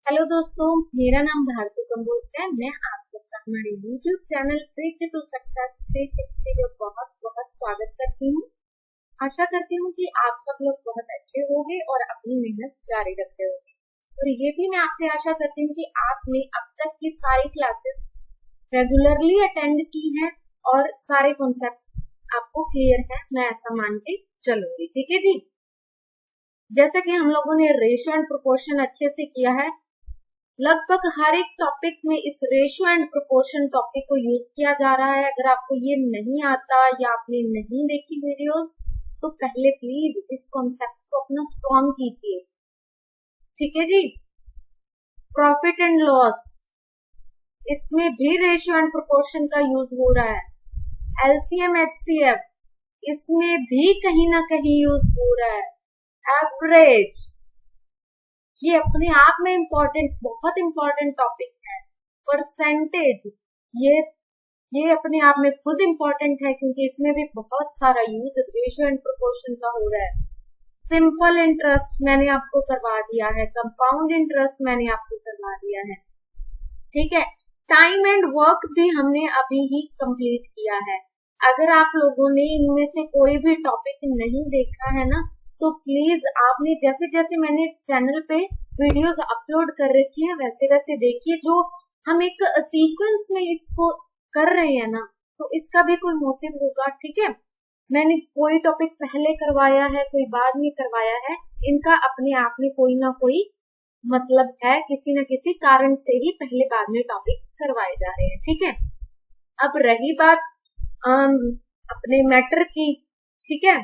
Hello दोस्तों, मेरा नाम भारती कंबोज है। मैं आप सबका हमारे YouTube channel bridge to success 360 में बहुत बहुत स्वागत करती हूँ। आशा करती हूँ कि आप सब लोग बहुत अच्छे होंगे और अपनी मेहनत जारी रखते होंगे। और ये भी मैं आपसे आशा करती हूँ कि आपने अब तक की सारी क्लासेस रेगुलरली अटेंड की हैं और सारे कॉन्सेप्ट्स आपको क्लियर है। मैं ऐसा मान के चलूंगी, ठीक है जी। जैसे कि हम लोगों ने रेशियो एंड प्रोपोर्शन अच्छे से किया है, लगभग हर एक टॉपिक में इस रेशियो एंड प्रोपोर्शन टॉपिक को यूज किया जा रहा है। अगर आपको ये नहीं आता या आपने नहीं देखी वीडियोस, तो पहले प्लीज इस कॉन्सेप्ट को अपना स्ट्रॉन्ग कीजिए, ठीक है जी। प्रॉफिट एंड लॉस, इसमें भी रेशियो एंड प्रोपोर्शन का यूज हो रहा है। एलसीएम एचसीएफ, इसमें भी कहीं ना कहीं यूज हो रहा है। एवरेज, ये अपने आप में बहुत इंपॉर्टेंट टॉपिक है। परसेंटेज, ये अपने आप में खुद इंपॉर्टेंट है क्योंकि इसमें भी बहुत सारा यूज रेशियो एंड प्रोपोर्शन का हो रहा है। सिंपल इंटरेस्ट मैंने आपको करवा दिया है, कंपाउंड इंटरेस्ट मैंने आपको करवा दिया है, ठीक है। टाइम एंड वर्क भी हमने अभी ही कंप्लीट किया है। अगर आप लोगों ने इनमें से कोई भी टॉपिक नहीं देखा है ना, तो प्लीज आपने जैसे जैसे मैंने चैनल पे वीडियोस अपलोड कर रखी है वैसे वैसे देखिए। जो हम एक सीक्वेंस में इसको कर रहे हैं ना, तो इसका भी कोई मोटिव होगा, ठीक है। मैंने कोई टॉपिक पहले करवाया है, कोई बाद में करवाया है, इनका अपने आप में कोई ना कोई मतलब है। किसी न किसी कारण से ही पहले बाद में टॉपिक्स करवाए जा रहे हैं, ठीक है। अब रही बात अपने मैटर की, ठीक है,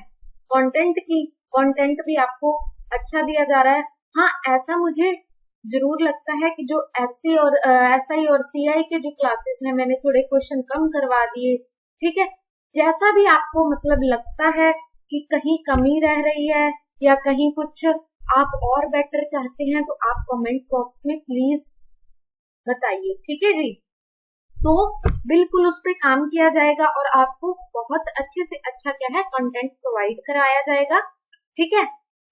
कंटेंट की। कंटेंट भी आपको अच्छा दिया जा रहा है। हाँ, ऐसा मुझे जरूर लगता है कि जो एससी और एसआई और सीआई के जो क्लासेस हैं, मैंने थोड़े क्वेश्चन कम करवा दिए, ठीक है। जैसा भी आपको मतलब लगता है कि कहीं कमी रह रही है या कहीं कुछ आप और बेटर चाहते हैं, तो आप कमेंट बॉक्स में प्लीज बताइए, ठीक है जी। तो बिल्कुल उस पर काम किया जाएगा और आपको बहुत अच्छे से अच्छा क्या है कंटेंट प्रोवाइड कराया जाएगा, ठीक है।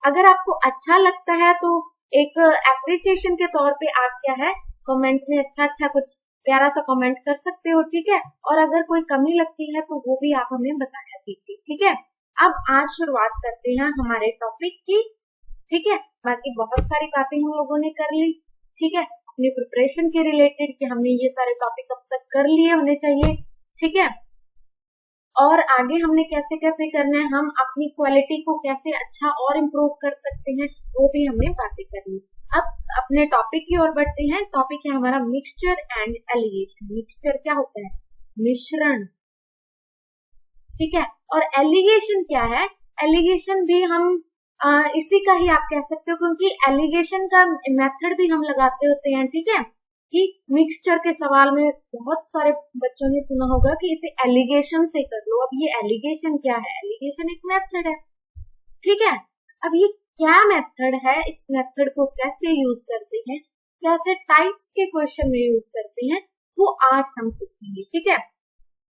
अगर आपको अच्छा लगता है तो एक एप्रिसिएशन के तौर पे आप क्या है कमेंट में अच्छा कुछ प्यारा सा कमेंट कर सकते हो, ठीक है। और अगर कोई कमी लगती है तो वो भी आप हमें बताया कीजिए, ठीक है। अब आज शुरुआत करते हैं हमारे टॉपिक की, ठीक है। बाकी बहुत सारी बातें हम लोगों ने कर ली, ठीक है, अपनी प्रिपरेशन के रिलेटेड कि हमने ये सारे टॉपिक अब तक कर लिए होने चाहिए, ठीक है। और आगे हमने कैसे कैसे करना है, हम अपनी क्वालिटी को कैसे अच्छा और इम्प्रूव कर सकते हैं, वो भी हमने बातें करनी। अब अपने टॉपिक की ओर बढ़ते हैं। टॉपिक है हमारा मिक्सचर एंड एलिगेशन। मिक्सचर क्या होता है? मिश्रण, ठीक है। और एलिगेशन क्या है? एलिगेशन भी हम इसी का ही आप कह सकते हो, क्योंकि एलिगेशन का मेथड भी हम लगाते होते हैं, ठीक है। कि मिक्सचर के सवाल में बहुत सारे बच्चों ने सुना होगा कि इसे एलिगेशन से कर लो। अब ये एलिगेशन क्या है? एलिगेशन एक मेथड है, ठीक है। अब ये क्या मेथड है, इस मेथड को कैसे यूज करते हैं, कैसे टाइप्स के क्वेश्चन में यूज करते हैं, वो आज हम सीखेंगे, ठीक है।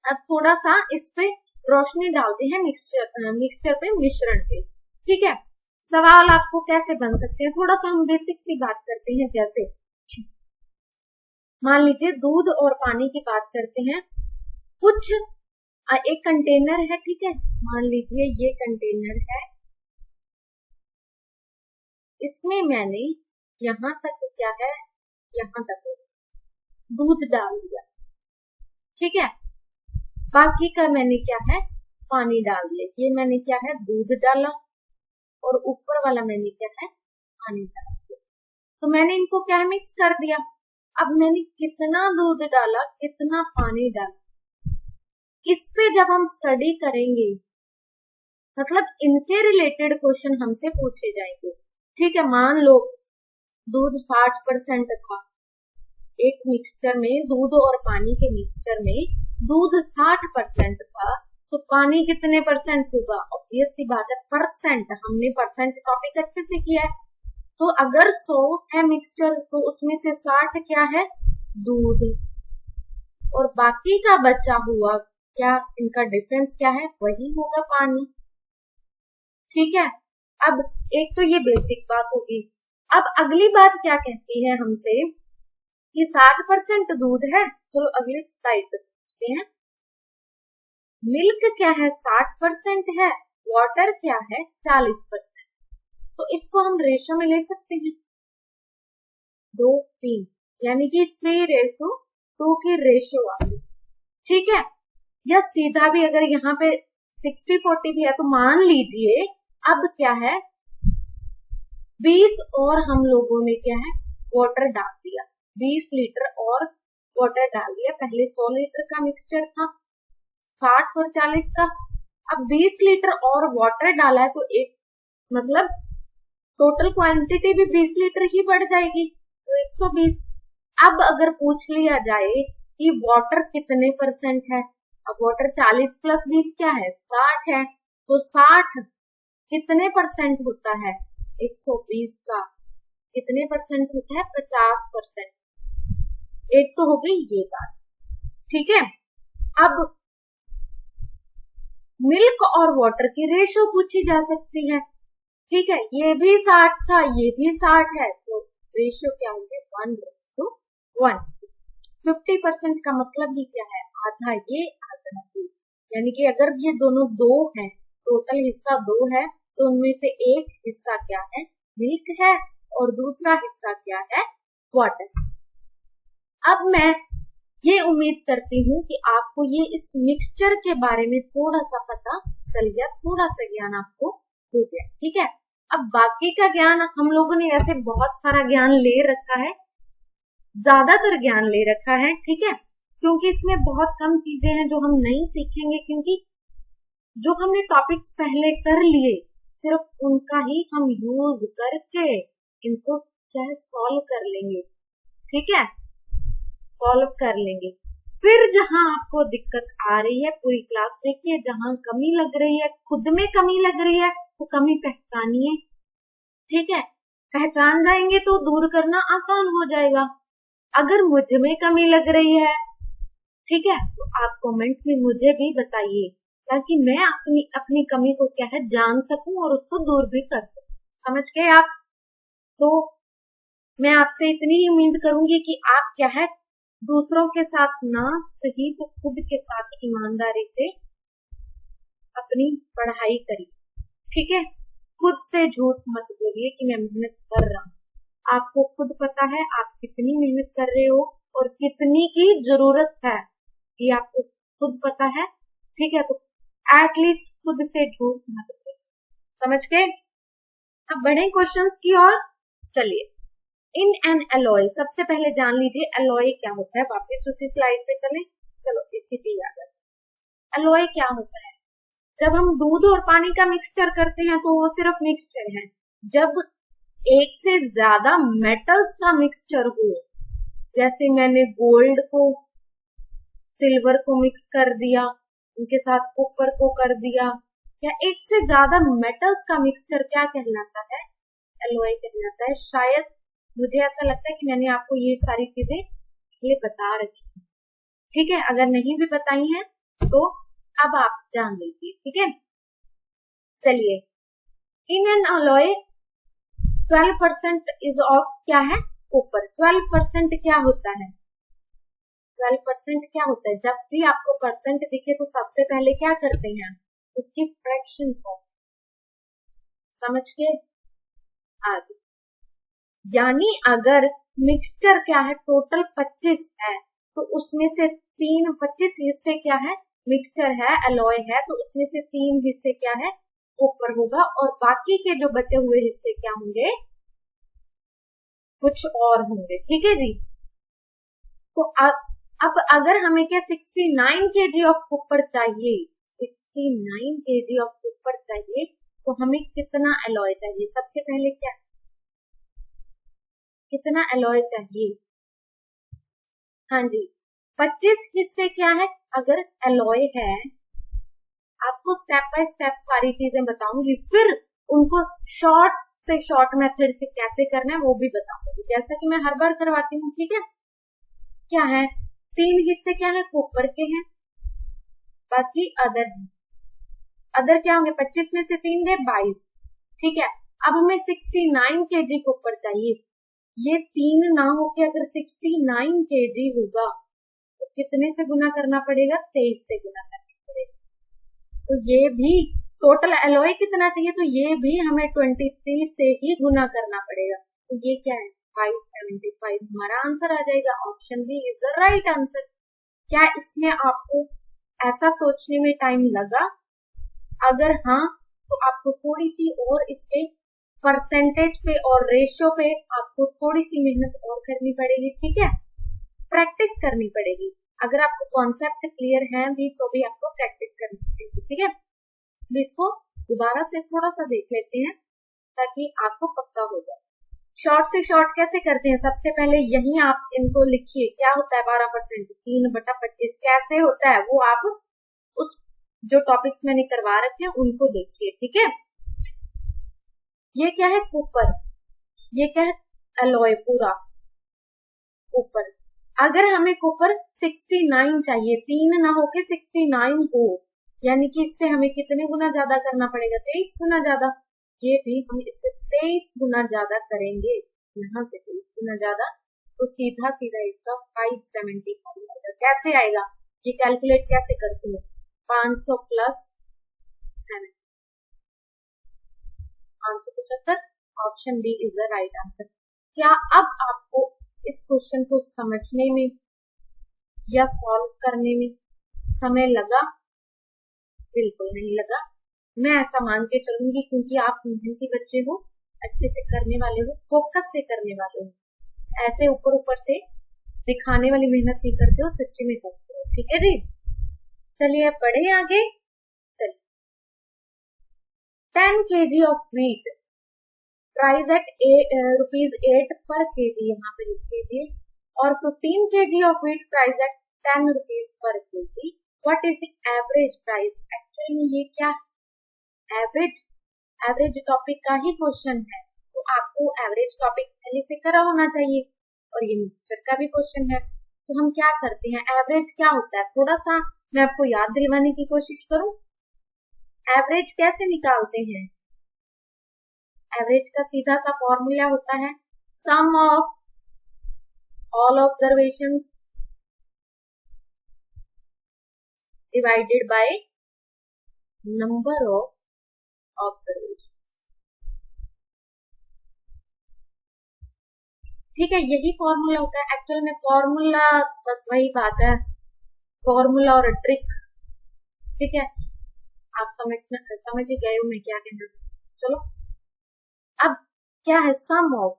अब थोड़ा सा इस पे रोशनी डालते हैं मिक्सचर पे, मिश्रण पे, ठीक है। सवाल आपको कैसे बन सकते हैं, थोड़ा सा हम बेसिक सी बात करते हैं। जैसे मान लीजिए दूध और पानी की बात करते हैं। कुछ एक कंटेनर है, ठीक है। मान लीजिए ये कंटेनर है, इसमें मैंने यहां तक क्या है, यहां तक दूध डाल दिया, ठीक है। बाकी का मैंने क्या है, पानी डाल दिया। ये मैंने क्या है, दूध डाला, और ऊपर वाला मैंने क्या है, पानी डाल दिया। तो मैंने इनको क्या मिक्स कर दिया। अब मैंने कितना दूध डाला, कितना पानी डाला, इस पे जब हम स्टडी करेंगे, मतलब इनके रिलेटेड क्वेश्चन हमसे पूछे जाएंगे, ठीक है। मान लो दूध 60% था, एक मिक्सचर में दूध और पानी के मिक्सचर में दूध 60% था, तो पानी कितने परसेंट होगा? ऑब्वियस सी बात है, परसेंट। हमने परसेंट टॉपिक अच्छे से किया है। तो अगर 100 है मिक्सचर, तो उसमें से 60 क्या है, दूध, और बाकी का बचा हुआ क्या, इनका डिफरेंस क्या है, वही होगा पानी, ठीक है। अब एक तो ये बेसिक बात होगी। अब अगली बात क्या कहती है हमसे कि 60% दूध है। चलो अगली स्लाइड पे पूछते हैं। मिल्क क्या है 60% है, वाटर क्या है 40%। तो इसको हम रेशो में ले सकते हैं 2:3, यानी कि 3:2 की रेशो आ गई। ठीक है, या सीधा भी अगर यहाँ पे 60-40 भी है तो मान लीजिए अब क्या है 20 और हम लोगों ने क्या है वाटर डाल दिया, 20 लीटर और वाटर डाल दिया। पहले 100 लीटर का मिक्सचर था 60 और 40 का, अब 20 लीटर और वाटर डाला है तो एक मतलब टोटल क्वांटिटी भी 20 लीटर ही बढ़ जाएगी तो 120। अब अगर पूछ लिया जाए कि वाटर कितने परसेंट है, अब वाटर 40 + 20 क्या है 60 है, तो 60 कितने परसेंट होता है 120 का कितने परसेंट होता है 50%। एक तो हो गई ये बात। ठीक है, अब मिल्क और वाटर की रेशो पूछी जा सकती है। ठीक है, ये भी 60 था ये भी 60 है तो रेशो क्या होंगे 1:1। 50% का मतलब ही क्या है आधा ये आधा ये, यानी कि अगर ये दोनों 2 है, टोटल हिस्सा 2 है तो उनमें से एक हिस्सा क्या है मिल्क है और दूसरा हिस्सा क्या है वाटर। अब मैं ये उम्मीद करती हूँ कि आपको ये इस मिक्सचर के बारे में थोड़ा सा पता चल गया, थोड़ा सा ज्ञान आपको हो गया। ठीक है, अब बाकी का ज्ञान हम लोगों ने वैसे बहुत सारा ज्ञान ले रखा है, ज्यादातर ज्ञान ले रखा है। ठीक है, क्योंकि इसमें बहुत कम चीजें हैं जो हम नहीं सीखेंगे, क्योंकि जो हमने टॉपिक्स पहले कर लिए सिर्फ उनका ही हम यूज करके इनको क्या है सॉल्व कर लेंगे। ठीक है, सॉल्व कर लेंगे। फिर जहां आपको दिक्कत आ रही है पूरी क्लास देखिए, जहां कमी लग रही है, खुद में कमी लग रही है, वो कमी पहचानिए। ठीक है, पहचान जाएंगे तो दूर करना आसान हो जाएगा। अगर मुझ में कमी लग रही है, ठीक है, तो आप कमेंट में मुझे भी बताइए ताकि मैं अपनी कमी को क्या है जान सकूं और उसको दूर भी कर सकूं। समझ गए आप? तो मैं आपसे इतनी ही उम्मीद करूंगी कि आप क्या है दूसरों के साथ ना सही तो खुद के साथ ईमानदारी से अपनी पढ़ाई करिए। ठीक है, खुद से झूठ मत बोलिए कि मैं मेहनत कर रहा हूँ। आपको खुद पता है आप कितनी मेहनत कर रहे हो और कितनी की जरूरत है, ये आपको खुद पता है। ठीक है, तो एटलीस्ट खुद से झूठ मत बोलिए। समझ गए? अब बढ़े क्वेश्चंस की ओर। चलिए, इन एन एलॉय सबसे पहले जान लीजिए एलॉय क्या होता है। वापस उसी स्लाइड पे चले, चलो इसी पे याद रखें एलॉय क्या होता है। जब हम दूध और पानी का मिक्सचर करते हैं तो वो सिर्फ मिक्सचर है। जब एक से ज्यादा मेटल्स का मिक्सचर हो, जैसे मैंने गोल्ड को सिल्वर को मिक्स कर दिया, उनके साथ कॉपर को कर दिया, या एक से ज्यादा मेटल्स का मिक्सचर क्या कहलाता है एलॉय कहलाता है। शायद मुझे ऐसा लगता है कि मैंने आपको ये सारी चीजें ये बता रखी है। ठीक है, अगर नहीं भी बताई हैं तो अब आप जान लीजिए। ठीक है, चलिए, in an alloy 12% is of क्या है कॉपर। 12% क्या होता है 12% क्या होता है। जब भी आपको परसेंट दिखे तो सबसे पहले क्या करते हैं उसकी फ्रैक्शन फॉर्म। समझ के आगे, यानी अगर मिक्सचर क्या है टोटल 25 है तो उसमें से 25 हिस्से क्या है मिक्सचर है एलॉय है, तो उसमें से 3 हिस्से क्या है कॉपर होगा और बाकी के जो बचे हुए हिस्से क्या होंगे कुछ और होंगे। ठीक है जी, तो अब अगर हमें क्या 69 kg ऑफ कॉपर चाहिए, 69 kg ऑफ कॉपर चाहिए तो हमें कितना एलॉय चाहिए। सबसे पहले क्या कितना एलॉय चाहिए। हाँ जी, 25 हिस्से क्या है अगर एलॉय है। आपको स्टेप बाय स्टेप सारी चीजें बताऊंगी, फिर उनको शॉर्ट से शॉर्ट मेथड से कैसे करना है वो भी बताऊंगी, जैसा कि मैं हर बार करवाती हूँ। ठीक है, क्या है 3 हिस्से क्या है कॉपर के हैं, बाकी अदर क्या होंगे 25 में से 3 गए 22। ठीक है, अब हमें 69 kg के ऊपर चाहिए। ये 3 ना होके अगर 69 kg होगा तो कितने से गुना करना पड़ेगा? 23 से गुना करना पड़ेगा। तो ये भी टोटल एलॉय कितना चाहिए? तो ये भी हमें 23 से ही गुना करना पड़ेगा। तो ये क्या है? 575 हमारा आंसर आ जाएगा। Option B is the right answer. क्या इसमें आपको ऐसा सोचने में टाइम लगा? अगर हाँ तो आपको थोड़ी सी और इस पे परसेंटेज पे और रेशियो पे आपको थोड़ी सी मेहनत और करनी पड़ेगी। ठीक है, प्रैक्टिस करनी पड़ेगी। अगर आपको कॉन्सेप्ट क्लियर है भी तो भी आपको प्रैक्टिस करनी पड़ेगी। ठीक है, तो इसको दोबारा से थोड़ा सा देख लेते हैं ताकि आपको पक्का हो जाए। शॉर्ट से शॉर्ट कैसे करते हैं? सबसे पहले यही आप इनको लिखिए। क्या होता है 12%? 3/25 कैसे होता है वो आप उस जो टॉपिक्स मैंने करवा रखे हैं उनको देखिए। ठीक है, ये क्या है? कूपर। ये क्या है? एलॉय पूरा कूपर। अगर हमें कूपर 69 चाहिए, 3 ना होके 69 हो, यानी कि इससे हमें कितने गुना ज्यादा करना पड़ेगा? 23 गुना ज्यादा। ये भी हम इससे 23 गुना ज्यादा करेंगे, यहाँ से 23 गुना ज्यादा, तो सीधा सीधा इसका 575 आएगा। कैसे आएगा? ये कैलकुलेट कैसे करते हैं? 500 plus 7 575। Option B is the right answer. क्या अब आपको इस क्वेश्चन को समझने में या सॉल्व करने में समय लगा? बिल्कुल नहीं लगा। मैं ऐसा मान के चलूंगी क्योंकि आप मेहनती बच्चे हो, अच्छे से करने वाले हो, फोकस से करने वाले हो। ऐसे ऊपर ऊपर से दिखाने वाली मेहनत नहीं करते हो, सच्ची में करते हो। ठीक है जी, चलिए पढ़े आगे। चलिए 10 kg of wheat price at ₹8 per kg, यहाँ पे लिख लीजिए। और 15 kg of wheat price at ₹10 per kg। What is the average price? Actually में ये क्या है? एवरेज टॉपिक का ही क्वेश्चन है, तो आपको एवरेज टॉपिक पहले से करा होना चाहिए। और ये मिक्सचर का भी क्वेश्चन है, तो हम क्या करते हैं? एवरेज क्या होता है थोड़ा सा मैं आपको याद दिलवाने की कोशिश करूं। एवरेज कैसे निकालते हैं? एवरेज का सीधा सा फॉर्मूला होता है sum of all observations divided by number of observations. ठीक है, यही फॉर्मूला होता है। एक्चुअल में फॉर्मूला बस वही बात है, फॉर्मूला और ट्रिक। ठीक है, आप समझ ही गए हो मैं क्या कहना चाहती हूँ। चलो अब क्या है? सम ऑफ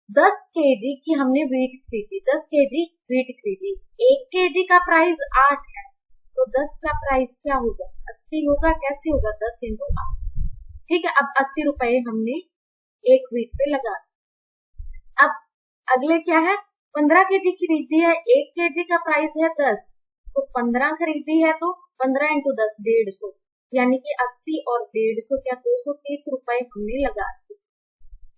10 kg की हमने व्हीट खरीदी, 10 kg व्हीट खरीदी, 1 kg का प्राइस 8 है, तो 10 का प्राइस क्या होगा? 80 होगा। कैसे होगा? 10 × 8। ठीक है, अब 80 रुपए हमने एक व्हीट पे लगा। अब अगले क्या है? 15 kg खरीदी है, 1 kg का प्राइस है 10, तो 15 खरीदी है तो 15 × 10 150, यानी कि 80 और 150 क्या 230 रुपए हमने लगा दिए।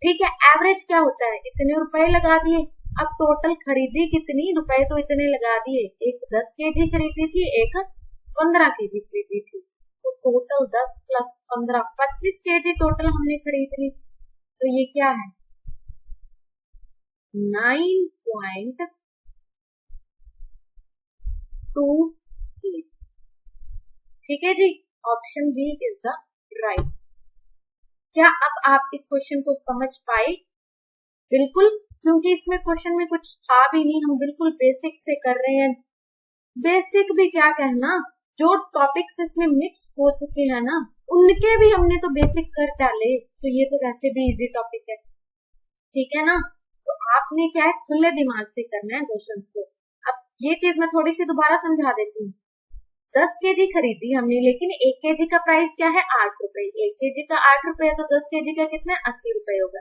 ठीक है, एवरेज क्या होता है? इतने रुपए लगा दिए। अब टोटल खरीदी कितनी? रुपए तो इतने लगा दिए। एक 10 kg खरीदी थी, एक 15 kg खरीदी थी, तो टोटल 10 + 15 25 kg टोटल हमने खरीद ली। तो ये क्या है? 9.2 kg। ठीक है जी, option B is the right. क्या अब आप इस क्वेश्चन को समझ पाए? बिल्कुल, क्योंकि इसमें क्वेश्चन में कुछ था भी नहीं, हम बिल्कुल बेसिक से कर रहे हैं। बेसिक भी क्या कहना, जो टॉपिक्स इसमें मिक्स हो चुके हैं ना, उनके भी हमने तो बेसिक कर डाले, तो ये तो वैसे भी इजी टॉपिक है। ठीक है ना, तो आपने क्या है खुले दिमाग से करना है क्वेश्चंस को। अब ये चीज मैं थोड़ी सी दोबारा समझा देती हूँ। 10 kg खरीदी हमने, लेकिन 1 kg का प्राइस क्या है? 8 रुपए। 1 kg का 8 रुपए है, तो 10 kg का कितना? 80 रुपए होगा।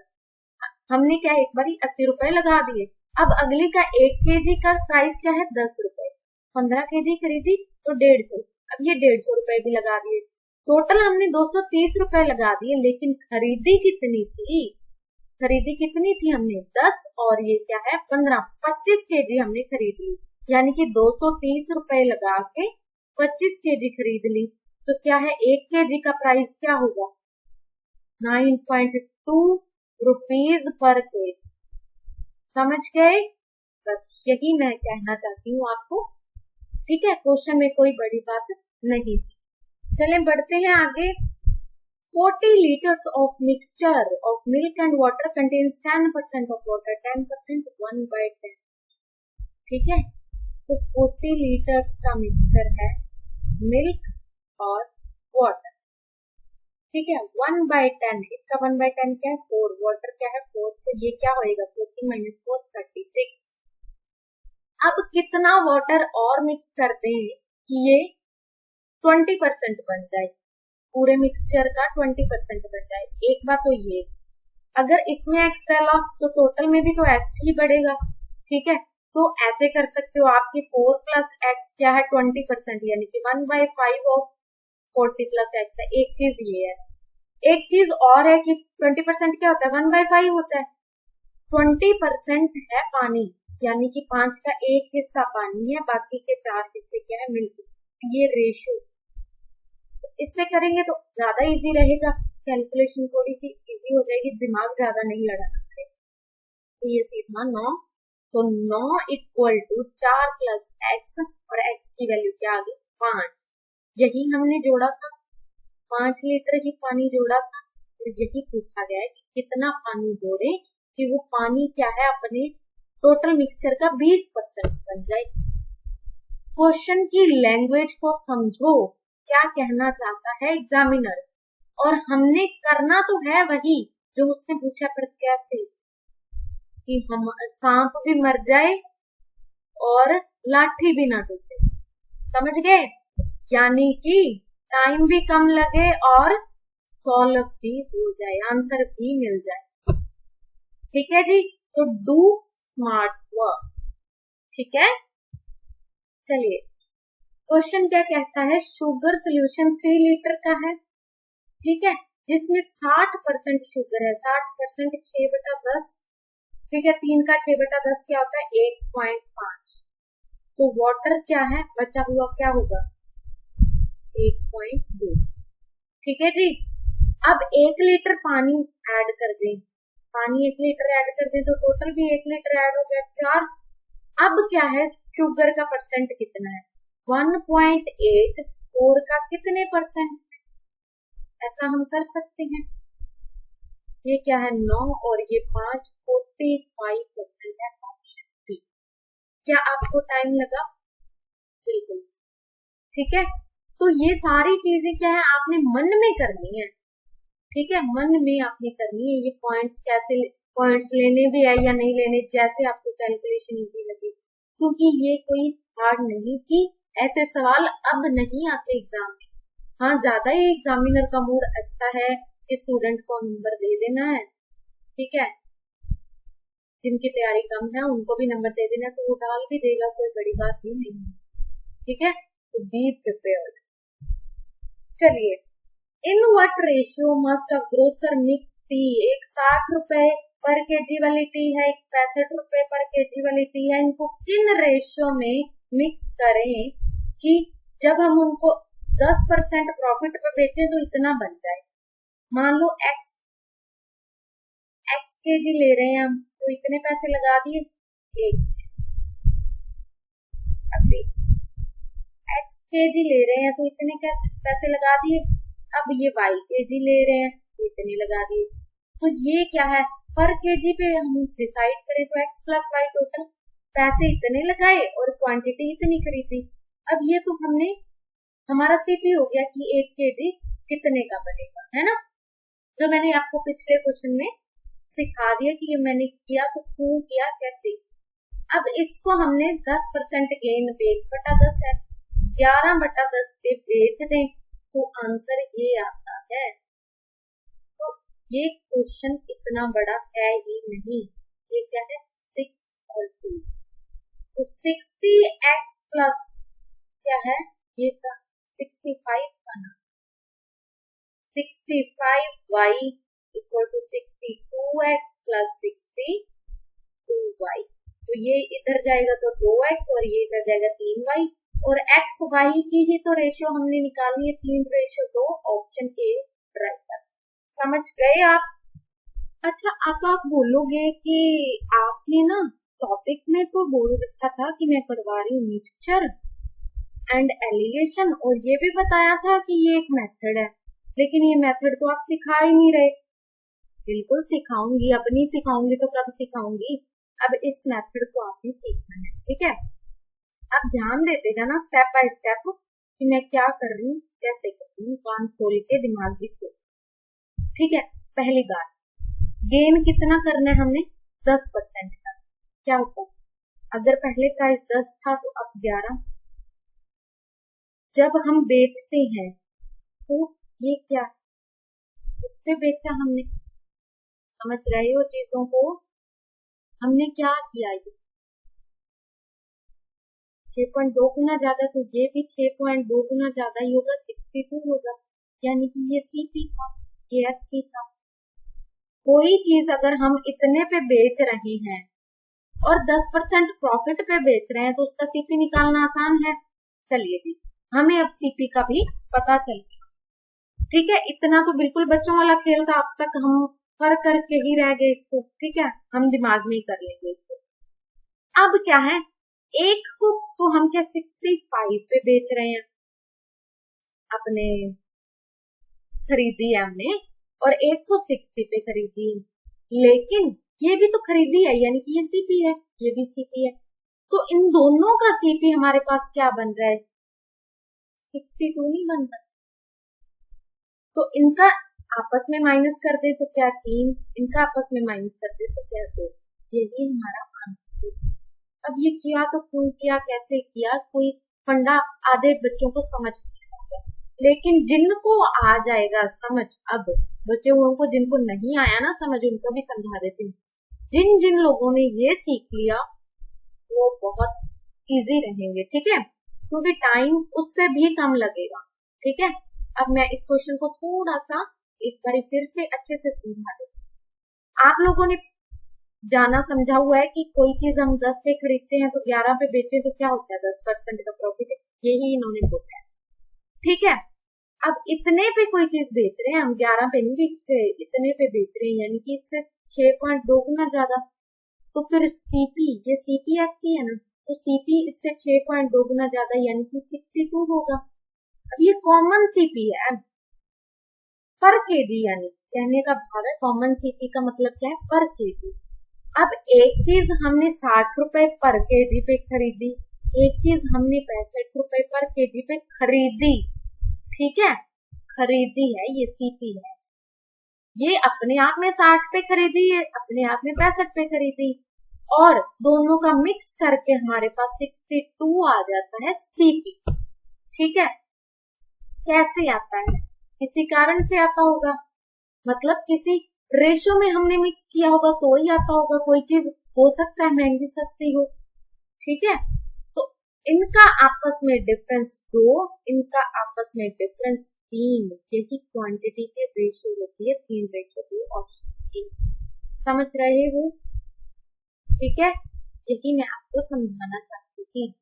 हमने क्या एक बारी 80 रुपए लगा दिए। अब अगली का 1 kg का प्राइस क्या है? 10 रुपए। 15 kg खरीदी तो 150, अब ये 150 रुपए भी लगा दिए। टोटल हमने 230 रुपए लगा दिए, लेकिन खरीदी कितनी थी? खरीदी कितनी थी हमने? 10 और ये क्या है? 15, 25 kg हमने खरीद ली, यानी कि 230 रुपए लगा के 25 kg खरीद ली। तो क्या है 1 kg का प्राइस क्या होगा? 9.2 2 रुपीज पर केजी। समझ गए? बस यही मैं कहना चाहती हूँ आपको। ठीक है, क्वेश्चन में कोई बड़ी बात नहीं थी। चलें बढ़ते हैं आगे। 40 liters of mixture of milk and water contains 10% of water, 10% 1/10। ठीक है, तो 40 लीटर्स का मिक्सचर है मिल्क और वाटर। ठीक है, 1/10, इसका 1/10 क्या है 4, वाटर क्या है 4, तो ये क्या होएगा 40 - 4 36। अब कितना वाटर और मिक्स कर दें कि ये 20% बन जाए, पूरे मिक्सचर का 20% बन जाए। एक बात तो ये, अगर इसमें x डाला तो टोटल में भी तो x ही बढ़ेगा। ठीक है, तो ऐसे कर सकते हो आपकी 4 + x क्या है 20%, यानी कि 1/5 ऑफ 40 + x है। एक चीज ये है, एक चीज और है कि 20% क्या होता है 1/5 होता है। 20% है पानी, यानी कि 5 का 1 हिस्सा पानी है, बाकी के 4 हिस्से क्या है मिल्क। ये रेशियो इससे करेंगे तो ज्यादा इजी रहेगा, कैलकुलेशन थोड़ी सी इजी हो जाएगी, दिमाग ज्यादा नहीं लड़ाना पड़ेगा। तो ये सीधा 9, तो 9 = 4 + x, और x की वैल्यू क्या आ गई 5। यही हमने जोड़ा था, 5 लीटर ही पानी जोड़ा था, और यही पूछा गया है कि कितना पानी जोड़े कि वो पानी क्या है अपने टोटल मिक्सचर का 20% बन जाए। क्वेश्चन की लैंग्वेज को समझो, क्या कहना चाहता है एग्जामिनर, और हमने करना तो है वही जो उसने पूछा, पर कैसे कि हम सांप भी मर जाए और लाठी भी ना टूटे। समझ गए? यानी कि टाइम भी कम लगे और सॉल्व भी हो जाए, आंसर भी मिल जाए। ठीक है जी, तो डू स्मार्ट वर्क। ठीक है, चलिए क्वेश्चन क्या कहता है, शुगर सोल्यूशन 3 लीटर का है। ठीक है, जिसमें 60% शुगर है, 60% 6/10। ठीक है, 3 का 6/10 क्या होता है 1.5। तो वाटर क्या है बचा हुआ क्या होगा 1.2। ठीक है जी, अब 1 लीटर पानी ऐड कर दें, पानी 1 लीटर ऐड कर दें तो टोटल भी 1 लीटर ऐड हो गया 4। अब क्या है शुगर का परसेंट कितना है 1.8, और का कितने परसेंट, ऐसा हम कर सकते हैं। ये क्या है 9 और ये 5, 45% है ऑप्शन बी। क्या आपको टाइम लगा? बिल्कुल। ठीक है, तो ये सारी चीजें क्या है आपने मन में करनी है। ठीक है, मन में आपने करनी है। ये पॉइंट्स कैसे, पॉइंट्स लेने भी है या नहीं लेने, जैसे आपको कैलकुलेशन इजी लगे, क्योंकि ये कोई हार्ड नहीं थी। ऐसे सवाल अब नहीं आते एग्जाम में। हाँ, ज्यादा ही एग्जामिनर का मूड अच्छा है कि स्टूडेंट को नंबर दे देना है। ठीक है, जिनकी तैयारी कम है उनको भी नंबर दे देना, तो वो डाल भी देगा, कोई बड़ी बात ही नहीं है। ठीक है, तो बी प्रिपेयर्ड। चलिए, in what ratio must a grocer mix T, एक 60 रुपए पर केजी वाली टी है, एक 65 रुपए पर केजी वाली टी है, इनको किन रेशियो में मिक्स करें कि जब हम उनको 10% प्रॉफिट पर बेचें तो इतना बन जाए। मान लो x केजी ले रहे हैं हम, तो इतने पैसे लगा दिए एक, अभी x केजी ले रहे हैं तो इतने पैसे लगा दिए। अब ये y केजी ले रहे हैं तो इतने लगा दिए। तो ये क्या है पर केजी पे हम डिसाइड करें तो x + y टोटल पैसे इतने लगाए और क्वांटिटी इतनी खरीदी। अब ये तो हमने हमारा सीपी हो गया कि 1 केजी कितने का बनेगा, है ना, जो मैंने आपको पिछले क्वेश्चन में सिखा दिया कि ये मैंने किया तो क्यों किया कैसे। अब इसको हमने 10% गेन 1/10 है, 11/10 पे बेच दें तो आंसर ये आता है। तो ये क्वेश्चन इतना बड़ा है ही नहीं, ये क्या है 6 और 2, तो 60x प्लस क्या है ये था 65 बना, 65y = 62x + 62y। तो ये इधर जाएगा तो 2x और ये इधर जाएगा 3y, और x y की ही तो रेशियो हमने निकालनी है 3:2, ऑप्शन ए राइट आंसर। समझ गए आप? अच्छा, अब आप बोलोगे कि आपने ना टॉपिक में तो बोल रखा था कि मैं करवा रही हूँ मिक्सचर एंड एलिगेशन, और ये भी बताया था कि ये एक मेथड है, लेकिन ये मेथड तो आप सिखा ही नहीं रहे। बिल्कुल सिखाऊंगी, अब नहीं सिखाऊंगी तो कब सिखाऊंगी। अब इस मेथड को आपने सीखना है, ठीक है। अब ध्यान देते जाना स्टेप बाय स्टेप कि मैं क्या कर रही हूँ, कैसे कर रही हूँ, कान खोल के, दिमाग भी खोल, ठीक है। पहली बात, गेन कितना करना है हमने, 10% का। क्या होता है, अगर पहले प्राइस 10 था तो अब 11। जब हम बेचते हैं तो ये क्या, इस पे बेचा हमने, समझ रहे हो चीजों को। हमने क्या किया, ये 6.2 गुना ज्यादा, तो ये भी 6.2 गुना ज्यादा ही होगा, 62 होगा। यानी कि ये सीपी था, ये एसपी था। कोई चीज अगर हम इतने पे बेच रहे हैं और 10% प्रॉफिट पे बेच रहे हैं तो उसका सीपी निकालना आसान है। चलिए जी, हमें अब सीपी का भी पता चल गया, ठीक है। इतना तो बिल्कुल बच्चों वाला खेल था, अब तक हम कर करके ही रह गए इसको, ठीक है। हम दिमाग में ही कर लेंगे इसको। अब क्या है, एक को तो हम क्या 65 पे बेच रहे हैं, अपने खरीदी है हमने, और एक को 60 पे खरीदी है, लेकिन ये भी तो खरीदी है, यानी कि ये सीपी है, ये भी सीपी है। तो इन दोनों का सीपी हमारे पास क्या बन रहा है, 62 नहीं बन रहा। तो इनका आपस में माइनस कर दे तो क्या 3, इनका आपस में माइनस कर दे तो क्या 2। यही हमारा आंसर है। अब ये किया तो क्यों किया, कैसे किया, कोई फंडा आधे बच्चों को समझ नहीं आएगा, लेकिन जिनको आ जाएगा समझ, अब बचे हुए को जिनको नहीं आया ना समझ, उनको भी समझा देती हूँ। जिन जिन लोगों ने ये सीख लिया वो बहुत इजी रहेंगे, ठीक है, क्योंकि टाइम उससे भी कम लगेगा, ठीक है। अब मैं इस क्वेश्चन को थोड़ा सा एक बार फिर से अच्छे से समझा देती। आप लोगों ने जाना समझा हुआ है कि कोई चीज हम 10 पे खरीदते हैं तो 11 पे बेचे तो क्या होता है, 10% का प्रॉफिट है, यही इन्होंने बोला है, ठीक है। अब इतने पे कोई चीज बेच रहे हैं हम, 11 पे नहीं बेच रहे, इतने पे बेच रहे हैं, यानी कि इससे 6.2 गुना ज्यादा। तो फिर सीपी, ये सीपीएसपी है ना, तो सीपी इससे 6.2 गुना ज्यादा, यानी कि 62 होगा। अब ये कॉमन सीपी है पर केजी, यानी कहने का भाव है कॉमन सीपी का मतलब क्या है, पर केजी। अब एक चीज हमने 60 रुपए पर केजी पे खरीदी, एक चीज हमने 65 रुपए पर केजी पे खरीदी, ठीक है, खरीदी है, ये सीपी है। ये अपने आप में 60 पे खरीदी, ये अपने आप में 65 पे खरीदी, और दोनों का मिक्स करके हमारे पास 62 आ जाता है सीपी, ठीक है। कैसे आता है, किसी कारण से आता होगा, मतलब किसी रेशो में हमने मिक्स किया होगा तो ही आता होगा। कोई चीज हो सकता है महंगी सस्ती हो, ठीक है। तो इनका आपस में डिफरेंस 2, इनका आपस में डिफरेंस 3, यही क्वांटिटी के रेशियो होती है, 3:2, ऑप्शन ए। समझ रहे हो, ठीक है। यही मैं आपको समझाना चाहती थी।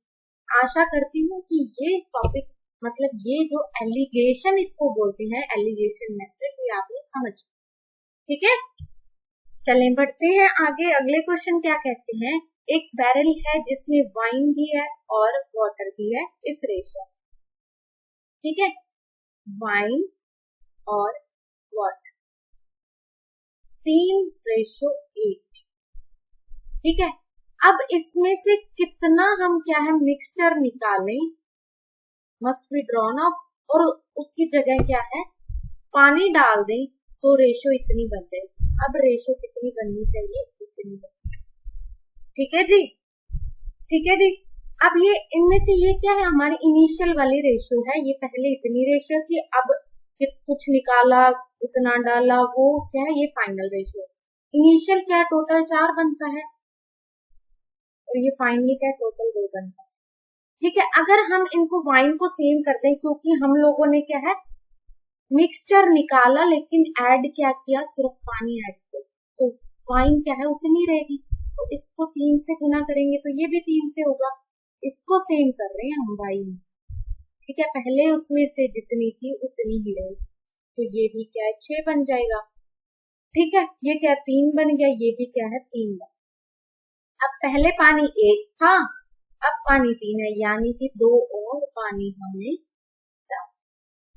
आशा करती हूँ कि ये टॉपिक, मतलब ये जो एलिगेशन इसको बोलते हैं, एलिगेशन मेथड, ये आपने समझ, ठीक है। चलें बढ़ते हैं आगे। अगले क्वेश्चन क्या कहते हैं, एक बैरल है जिसमें वाइन भी है और वाटर भी है इस रेशो, ठीक है, वाइन और वाटर 3:1, ठीक है। अब इसमें से कितना हम क्या है मिक्सचर निकालें, मस्ट बी ड्रॉन ऑफ, और उसकी जगह क्या है पानी डाल दें तो रेशो इतनी बन जाएगी। अब रेशो कितनी बननी चाहिए, इतनी बननी, ठीक है जी, ठीक है जी। अब ये इनमें से ये क्या है, हमारी इनिशियल वाली रेशो है, ये पहले इतनी रेशो थी, अब कुछ निकाला, उतना डाला, वो क्या है, ये फाइनल रेशो। इनिशियल क्या है, टोटल 4 बनता है, और ये फाइनली क्या है, टोटल 2 बनता है, ठीक है। अगर हम इनको वाइन को सेम कर दें, क्योंकि हम लोगों ने क्या है मिक्सचर निकाला लेकिन ऐड क्या किया, सिर्फ पानी ऐड किया, तो वाइन क्या है उतनी रहेगी। तो इसको 3 से गुना करेंगे तो ये भी 3 से होगा, इसको सेम कर रहे हैं हम वाइन, ठीक है। पहले उसमें से जितनी थी उतनी ही रहेगी, तो ये भी क्या है 6 बन जाएगा, ठीक है, ये क्या 3 बन गया, ये भी क्या है 3 बन। अब पहले पानी 1 था, अब पानी 3 है, यानी कि 2 और पानी हमने डाला।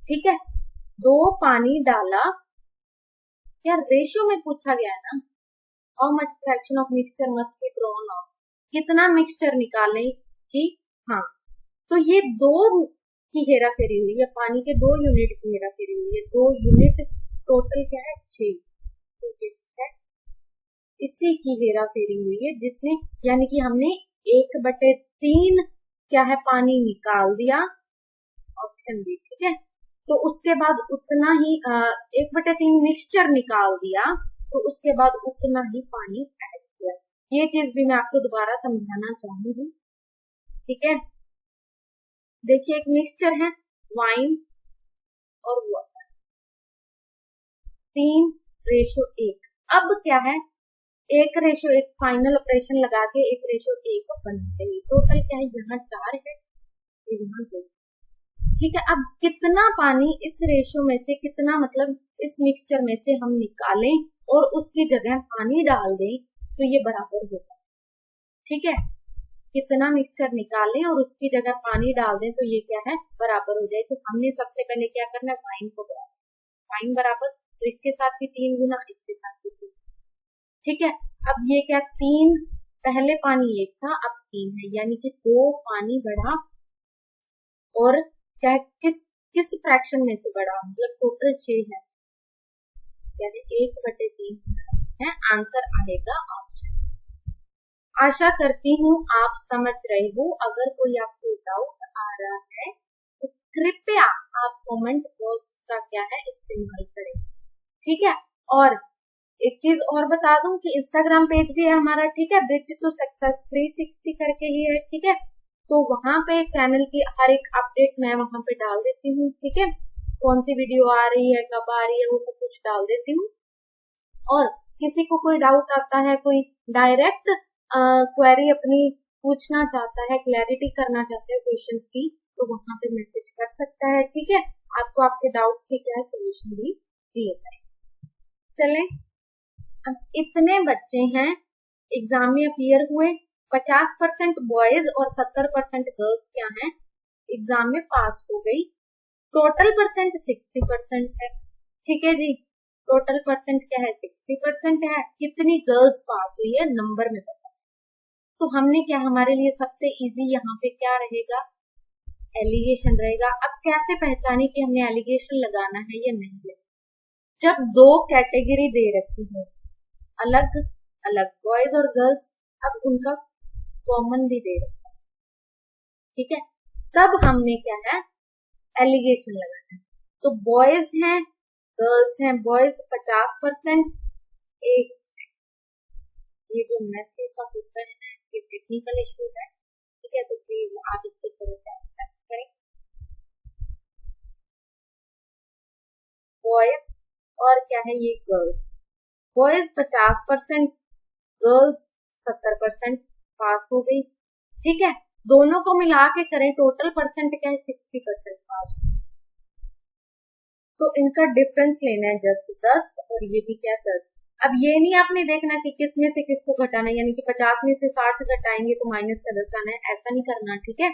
ठीक है, 2 पानी डाला। यार रेशियो में पूछा गया है ना, how much fraction of mixture must be drawn of, कितना मिक्सचर निकालें कि, हाँ तो ये 2 की हेरा फेरी हुई है, पानी के 2 यूनिट की हेरा फेरी हुई है, 2 यूनिट टोटल क्या है 6, ठीक है, इसी की हेरा फेरी हुई है जिसने, यानी कि हमने 1/3 क्या है पानी निकाल दिया, ऑप्शन बी। ठीक है, तो उसके बाद उतना ही 1/3 मिक्सचर निकाल दिया, तो उसके बाद उतना ही पानी ऐड किया। ये चीज भी मैं आपको दोबारा समझाना चाहूंगी। ठीक है, देखिए एक मिक्सचर है वाइन और वाटर, 3:1। अब क्या है 1:1 फाइनल ऑपरेशन लगा के 1:1 बनना चाहिए। टोटल क्या है, यहाँ 4 है, यहाँ 2। ठीक है, अब कितना पानी इस रेशियो में से, कितना मतलब इस मिक्सचर में से हम निकालें और उसकी जगह पानी डाल दें तो ये बराबर होगा। ठीक है, कितना मिक्सचर निकालें और उसकी जगह पानी डाल दें तो ये क्या है बराबर हो जाए। तो हमने सबसे पहले क्या करना है, वाइन को बराबर, वाइन बराबर, तो इसके साथ भी 3 गुना, इसके साथ भी 3। ठीक है, अब ये क्या 3, पहले पानी 1 था, अब 3 है, यानी कि 2 पानी बढ़ा, और क्या किस फ्रैक्शन में से बढ़ा, मतलब टोटल 6 है, यानी 1/3 है। आंसर आएगा ऑप्शन। आशा करती हूँ आप समझ रहे हो। अगर कोई आपको डाउट आ रहा है तो कृपया आप कमेंट बॉक्स का क्या है इस्तेमाल करें। ठीक है, और एक चीज और बता दूं कि इंस्टाग्राम पेज भी है हमारा, ठीक है, ब्रिज टू सक्सेस 360 करके ही है। ठीक है, तो वहां पे चैनल की हर एक अपडेट मैं वहां पे डाल देती हूँ। ठीक है, कौन सी वीडियो आ रही है, कब आ रही है, वो सब कुछ डाल देती हूँ। और किसी को कोई डाउट आता है, कोई डायरेक्ट क्वेरी अपनी पूछना चाहता है, क्लैरिटी करना चाहता है क्वेश्चंस की, तो वहां पे मैसेज कर सकता है। ठीक है, आपको आपके डाउट्स के क्या सोल्यूशन भी दिए जाए। चलें, अब इतने बच्चे हैं एग्जाम में अपीयर हुए, 50% बॉयज और 70% गर्ल्स क्या हैं एग्जाम में पास हो गई। टोटल परसेंट 60% है। ठीक है जी, टोटल परसेंट क्या है 60% है। कितनी गर्ल्स पास हुई है नंबर में बता। तो हमने क्या, हमारे लिए सबसे इजी यहाँ पे क्या रहेगा, एलिगेशन रहेगा। अब कैसे पहचाने कि हमने एलिगेशन लगाना है या नहीं। जब 2 कैटेगरी दे रखी हो अलग अलग, बॉयज और गर्ल्स, अब उनका कॉमन भी दे रखा है, ठीक है, तब हमने क्या है एलिगेशन लगाना है। तो बॉयज हैं गर्ल्स हैं, बॉयज 50%, एक ये जो मैसेज सा होता है ये टेक्निकल इशू है। ठीक है, तो प्लीज आप इसको थोड़ा सा एक्सेप्ट करें। बॉयज और क्या है ये गर्ल्स, बॉयज 50%, गर्ल्स 70% पास हो गई। ठीक है, दोनों को मिला के करें टोटल परसेंट क्या है 60% पास। तो इनका डिफरेंस लेना है जस्ट 10, और ये भी क्या 10। अब ये नहीं आपने देखना कि किस में से किसको घटाना है, यानी कि 50 में से 60 घटाएंगे तो माइनस का 10 आना है, ऐसा नहीं करना। ठीक है,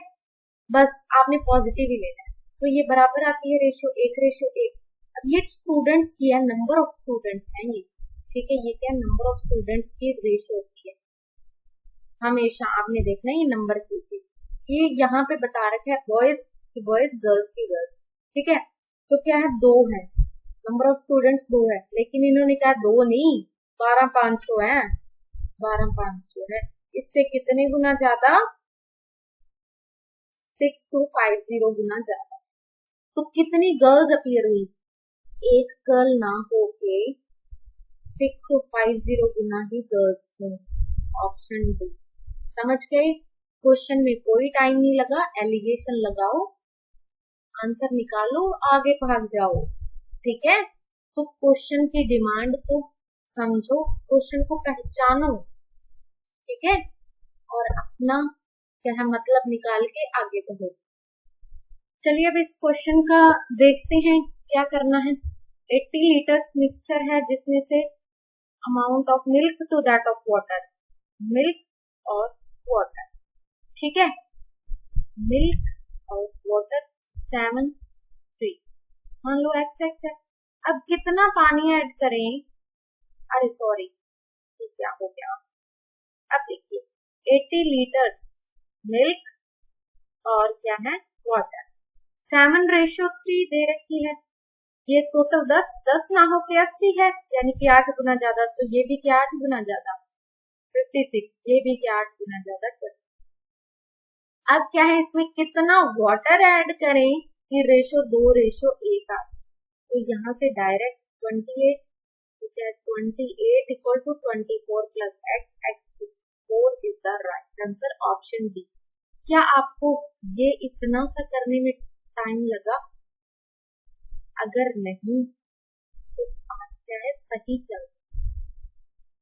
बस आपने पॉजिटिव ही लेना है। तो ये बराबर आती है रेशियो 1:1। अब ये स्टूडेंट्स की है, नंबर ऑफ स्टूडेंट्स है ये। ठीक है, ये क्या नंबर ऑफ स्टूडेंट्स की रेशियो होती है, हमेशा आपने देखना है ये नंबर की। ये यहाँ पे बता रखा है बॉयज की बॉयज, गर्ल्स की गर्ल्स। ठीक है, तो क्या है 2 है, नंबर ऑफ स्टूडेंट्स 2 है, लेकिन इन्होंने कहा 2 नहीं 12,500 है, 12,500 है। इससे कितने गुना ज्यादा, 6250 गुना ज्यादा। तो कितनी गर्ल्स अपीयर हुई, एक गर्ल ना होके 6250 गुना ही गर्ल्स हुई। Option D. समझ गए, क्वेश्चन में कोई टाइम नहीं लगा, एलिगेशन लगाओ, आंसर निकालो, आगे भाग जाओ। ठीक है, तो क्वेश्चन की डिमांड को समझो, क्वेश्चन को पहचानो। ठीक है, और अपना क्या है मतलब निकाल के आगे बढ़ो। चलिए अब इस क्वेश्चन का देखते हैं क्या करना है। 80 लीटर्स मिक्सचर है जिसमें से amount of milk to that of water, milk और वाटर, ठीक है, मिल्क और वाटर 7 3, मान लो x है। अब कितना पानी ऐड करें, अरे सॉरी ये क्या हो गया, अब देखिए 80 लीटर्स मिल्क और क्या है वाटर, 7:3 दे रखी है, ये टोटल 10 ना हो के 80 है, यानी कि 8 गुना ज्यादा, तो ये भी क्या 8 गुना ज्यादा 56, ये भी क्या 8 गुना ज्यादा 20। अब क्या है इसमें कितना वाटर ऐड करें कि रेशो 2:1 आ, तो यहाँ से डायरेक्ट 28, ठीक है, 28 equal to 24 plus x, x 4 is the right answer, option D. क्या आपको ये इतना सा करने में टाइम लगा? अगर नहीं तो आप क्या है सही चल,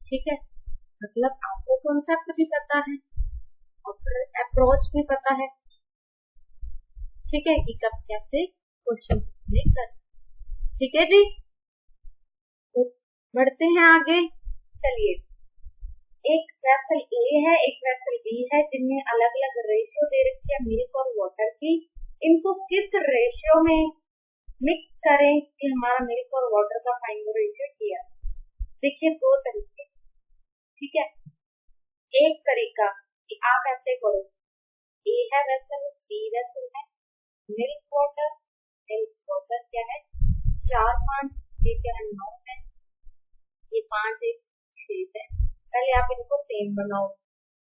ठीक है, मतलब आपको कॉन्सेप्ट भी पता है और अप्रोच भी पता है, ठीक है, कि कब कैसे क्वेश्चन कर, ठीक है जी। तो बढ़ते हैं आगे, चलिए, एक वेसल ए है, एक वेसल बी है, जिनमें अलग अलग रेशियो दे रखी है मिल्क और वाटर की, इनको किस रेशियो में मिक्स करें कि हमारा मिल्क और वाटर का फाइनल रेशियो किया। देखिए 2 तरीके, ठीक है, एक तरीका कि आप ऐसे करो, ए है वेसल, बी वेसल है, मिल्क वाटर क्या है 4 5, ये क्या है 9 है, ये 5 1 6 है। पहले आप इनको सेम बनाओ,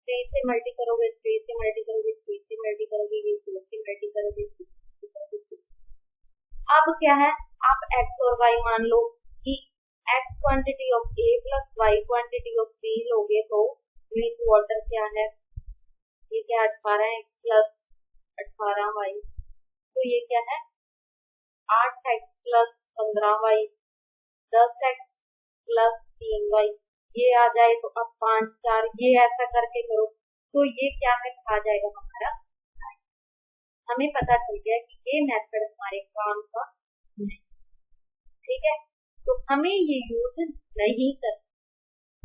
3 से मल्टी करोगे, 3 से मल्टी करोगे, 3 से मल्टी करोगे, ये 2 से मल्टी करोगे, अब क्या है आप x और y मान लो कि x quantity of a plus y quantity of b लोगे तो मिल्क वाटर क्या है, ये क्या 18x प्लस 18y, तो ये क्या है 8x plus 15y, 10x plus 3y, ये आ जाए तो अब 5 4, ये ऐसा करके करो तो ये क्या है खा जाएगा हमारा, हमें पता चल गया कि ये मेथड हमारे काम का नहीं, ठीक है, तो हमें ये यूज नहीं कर,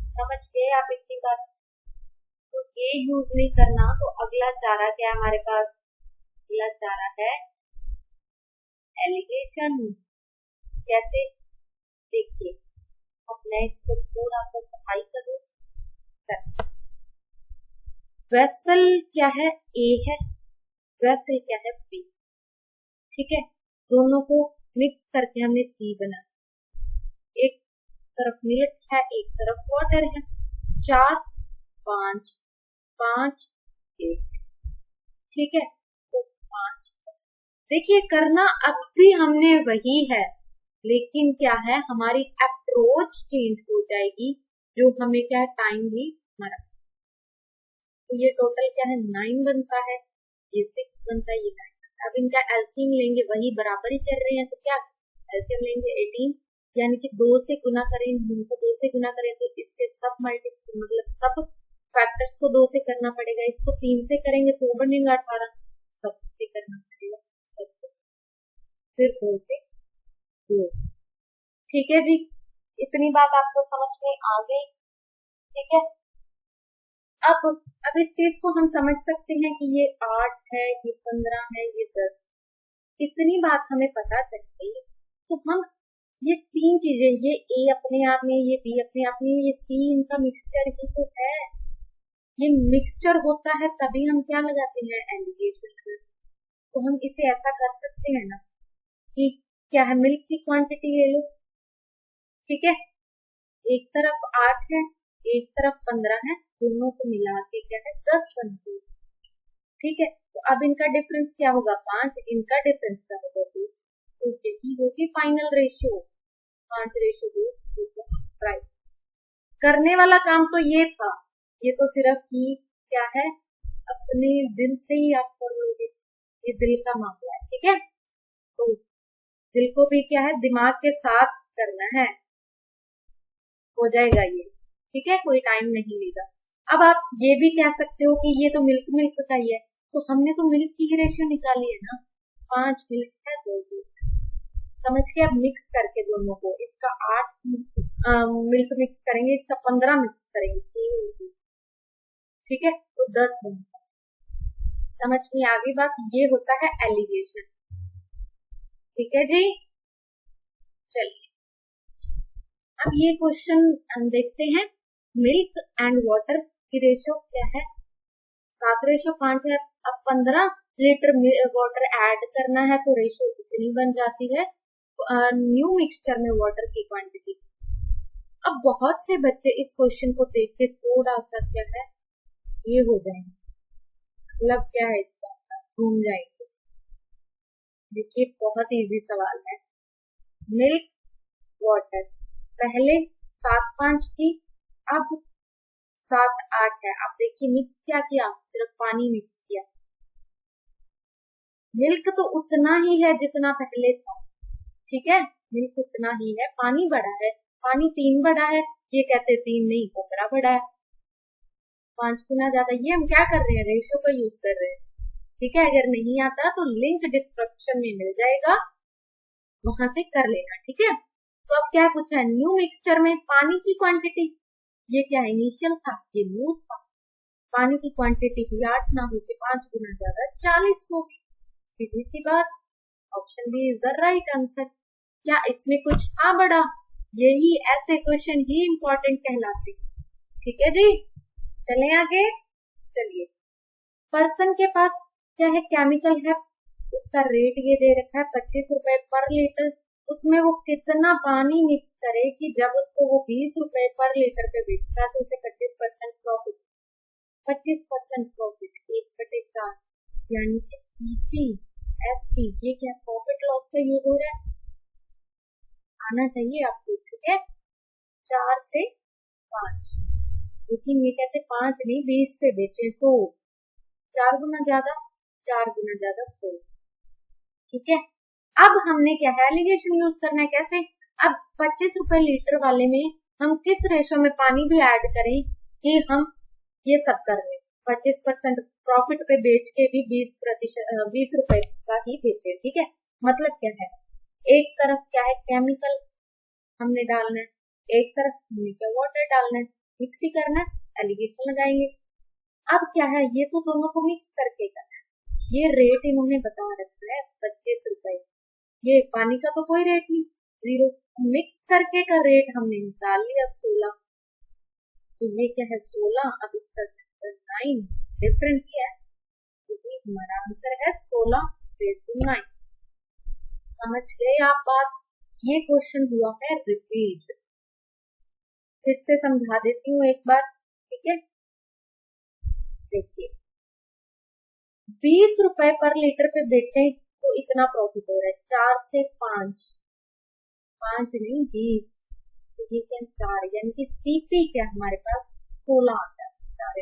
समझ गए आप इतनी बात, तो ये यूज नहीं करना, तो अगला चारा क्या है हमारे पास, अगला चारा है एलिगेशन। कैसे, देखिए अब मैं इसको थोड़ा सा सफाई करूं, वेसल क्या है ए है, वेसल क्या है बी, ठीक है, दोनों को मिक्स करके हमने सी बना, एक तरफ मिल्क है एक तरफ वाटर है, 4 5 5 1, ठीक है, तो 5, देखिए करना अब भी हमने वही है, लेकिन क्या है हमारी अप्रोच चेंज हो जाएगी, जो हमें क्या टाइम भी हमारा, तो ये टोटल क्या है 9 बनता है, ये 6 बनता है, ये 9। अब इनका एलसीएम लेंगे, वही बराबर ही कर रहे हैं, तो क्या एलसीएम लेंगे 18, यानी कि 2 से गुना करें, इनको 2 से गुना करें तो इसके सब मल्टीपल मतलब सब फैक्टर्स को 2 से करना पड़ेगा, इसको 3 से करेंगे तो बनेगा 18, सब से करना पड़ेगा, सबसे फिर 2 से 2 से, ठीक है जी, इतनी बात आपको समझ में आ गई, ठीक है। अब इस चीज को हम समझ सकते हैं कि ये 8 है, ये 15 है, ये 10, इतनी बात हमें पता चल गई, तो हम ये 3 चीजें, ये ए अपने आप में, ये बी अपने आप में, ये सी इनका मिक्सचर ही तो है, ये मिक्सचर होता है तभी हम क्या लगाते हैं एलिगेशन, तो हम इसे ऐसा कर सकते हैं ना कि क्या है मिल्क की क्वांटिटी ले लो, ठीक है, एक तरफ 8 है एक तरफ 15 है, दोनों को मिला के क्या है 10 बनती है, ठीक है, तो अब इनका डिफरेंस क्या होगा 5, इनका डिफरेंस क्या होगा 2, तो यही होगी फाइनल रेशियो 5:2, राइट। करने वाला काम तो ये था, ये तो सिर्फ ही क्या है अपने दिल से ही आप कर लोगे, ये दिल का मामला है, ठीक है, तो दिल को भी क्या है दिमाग के साथ करना है, हो जाएगा ये, ठीक है, कोई टाइम नहीं लेगा। अब आप ये भी कह सकते हो कि ये तो मिल्क का ही है, तो हमने तो मिल्क की ही रेशियो निकाली है ना, 5 मिल्क है 2 दूध, समझ के अब मिक्स करके दोनों को, इसका 8 मिल्क मिक्स करेंगे, इसका 15 मिक्स करेंगे, ठीक है, तो 10 बनता है। समझ में आ गई बात? ये होता है एलिगेशन। ठीक है जी, चलिए अब ये क्वेश्चन हम देखते हैं। मिल्क एंड वाटर की रेशो क्या है? 7:5 है। अब 15 लीटर वाटर ऐड करना है तो रेशो इतनी बन जाती है न्यू मिक्सचर में वाटर की क्वांटिटी। अब बहुत से बच्चे इस क्वेश्चन को देख के थोड़ा सा क्या है ये हो जाएंगे, मतलब क्या है इसका, घूम जाएंगे। देखिए बहुत इजी सवाल है। मिल्क वाटर पहले 7:5 थी, अब 7:8 है। आप देखिए मिक्स क्या किया, सिर्फ पानी मिक्स किया। मिल्क तो उतना ही है जितना पहले था, ठीक है, मिल्क उतना ही है, पानी बड़ा है, पानी 3 बड़ा है, ये कहते 3 नहीं 15 बड़ा है, 5 गुना ज्यादा। ये हम क्या कर रहे हैं, रेशियो का यूज कर रहे हैं, ठीक है। अगर नहीं आता तो लिंक डिस्क्रिप्शन में मिल जाएगा, वहां से कर लेना, ठीक है। तो अब क्या पूछा है, न्यू मिक्सचर में पानी की क्वांटिटी, ये क्या है, इनिशियल था, ये न्यू था। पानी की क्वांटिटी हुई 8 ना होके 5 गुना ज्यादा 40 होगी, सीधी सी बात। Option B is the right answer. क्या इसमें कुछ था बड़ा? यही ऐसे क्वेश्चन ही इंपॉर्टेंट कहलाते, ठीक है जी। चले आगे, चलिए पर्सन के पास क्या है, केमिकल है, उसका रेट ये दे रखा है 25 रुपए पर लीटर। उसमें वो कितना पानी मिक्स करे कि जब उसको वो 20 रुपए पर लीटर पे बेचता है तो उसे 25% प्रॉफिट, 25% प्रॉफिट 1/4, यानी कि सीपी एसपी, ये क्या प्रॉफिट लॉस का यूज हो रहा है, आना चाहिए आपको, ठीक है। 4 से 5, लेकिन ये कहते 5 नहीं 20 पे बेचे तो 4 गुना ज्यादा, 4 गुना ज्यादा 100, ठीक है। अब हमने क्या है, एलिगेशन यूज करना है। कैसे? अब 25 रुपए लीटर वाले में हम किस रेशो में पानी भी ऐड करें कि हम ये सब कर रहे, 25% प्रॉफिट पे बेच के भी 20 रुपए का ही बेचे, ठीक है। मतलब क्या है, एक तरफ क्या है केमिकल हमने डालना है, एक तरफ हमने क्या वाटर डालना है, मिक्स ही करना है, एलिगेशन लगाएंगे। अब क्या है, ये तो दोनों को मिक्स करके करना है। ये रेट इन्होंने बता रखा है 25 रुपए, ये पानी का तो कोई रेट नहीं, 0। मिक्स करके का रेट हमने निकाल लिया 16, तो ये क्या है 16, अब इसका 9 डिफरेंस ही है, क्योंकि हमारा आंसर है 16/9। समझ गए आप बात? ये क्वेश्चन हुआ है रिपीट, फिर से समझा देती हूँ एक बार, ठीक है। देखिए 20 रुपए पर लीटर पे बेचें तो इतना प्रॉफिट हो रहा है, 4 से 5, 5 नहीं 20, तो ये क्या 4, यानी कि सीपी क्या हमारे पास 16 आता है, 4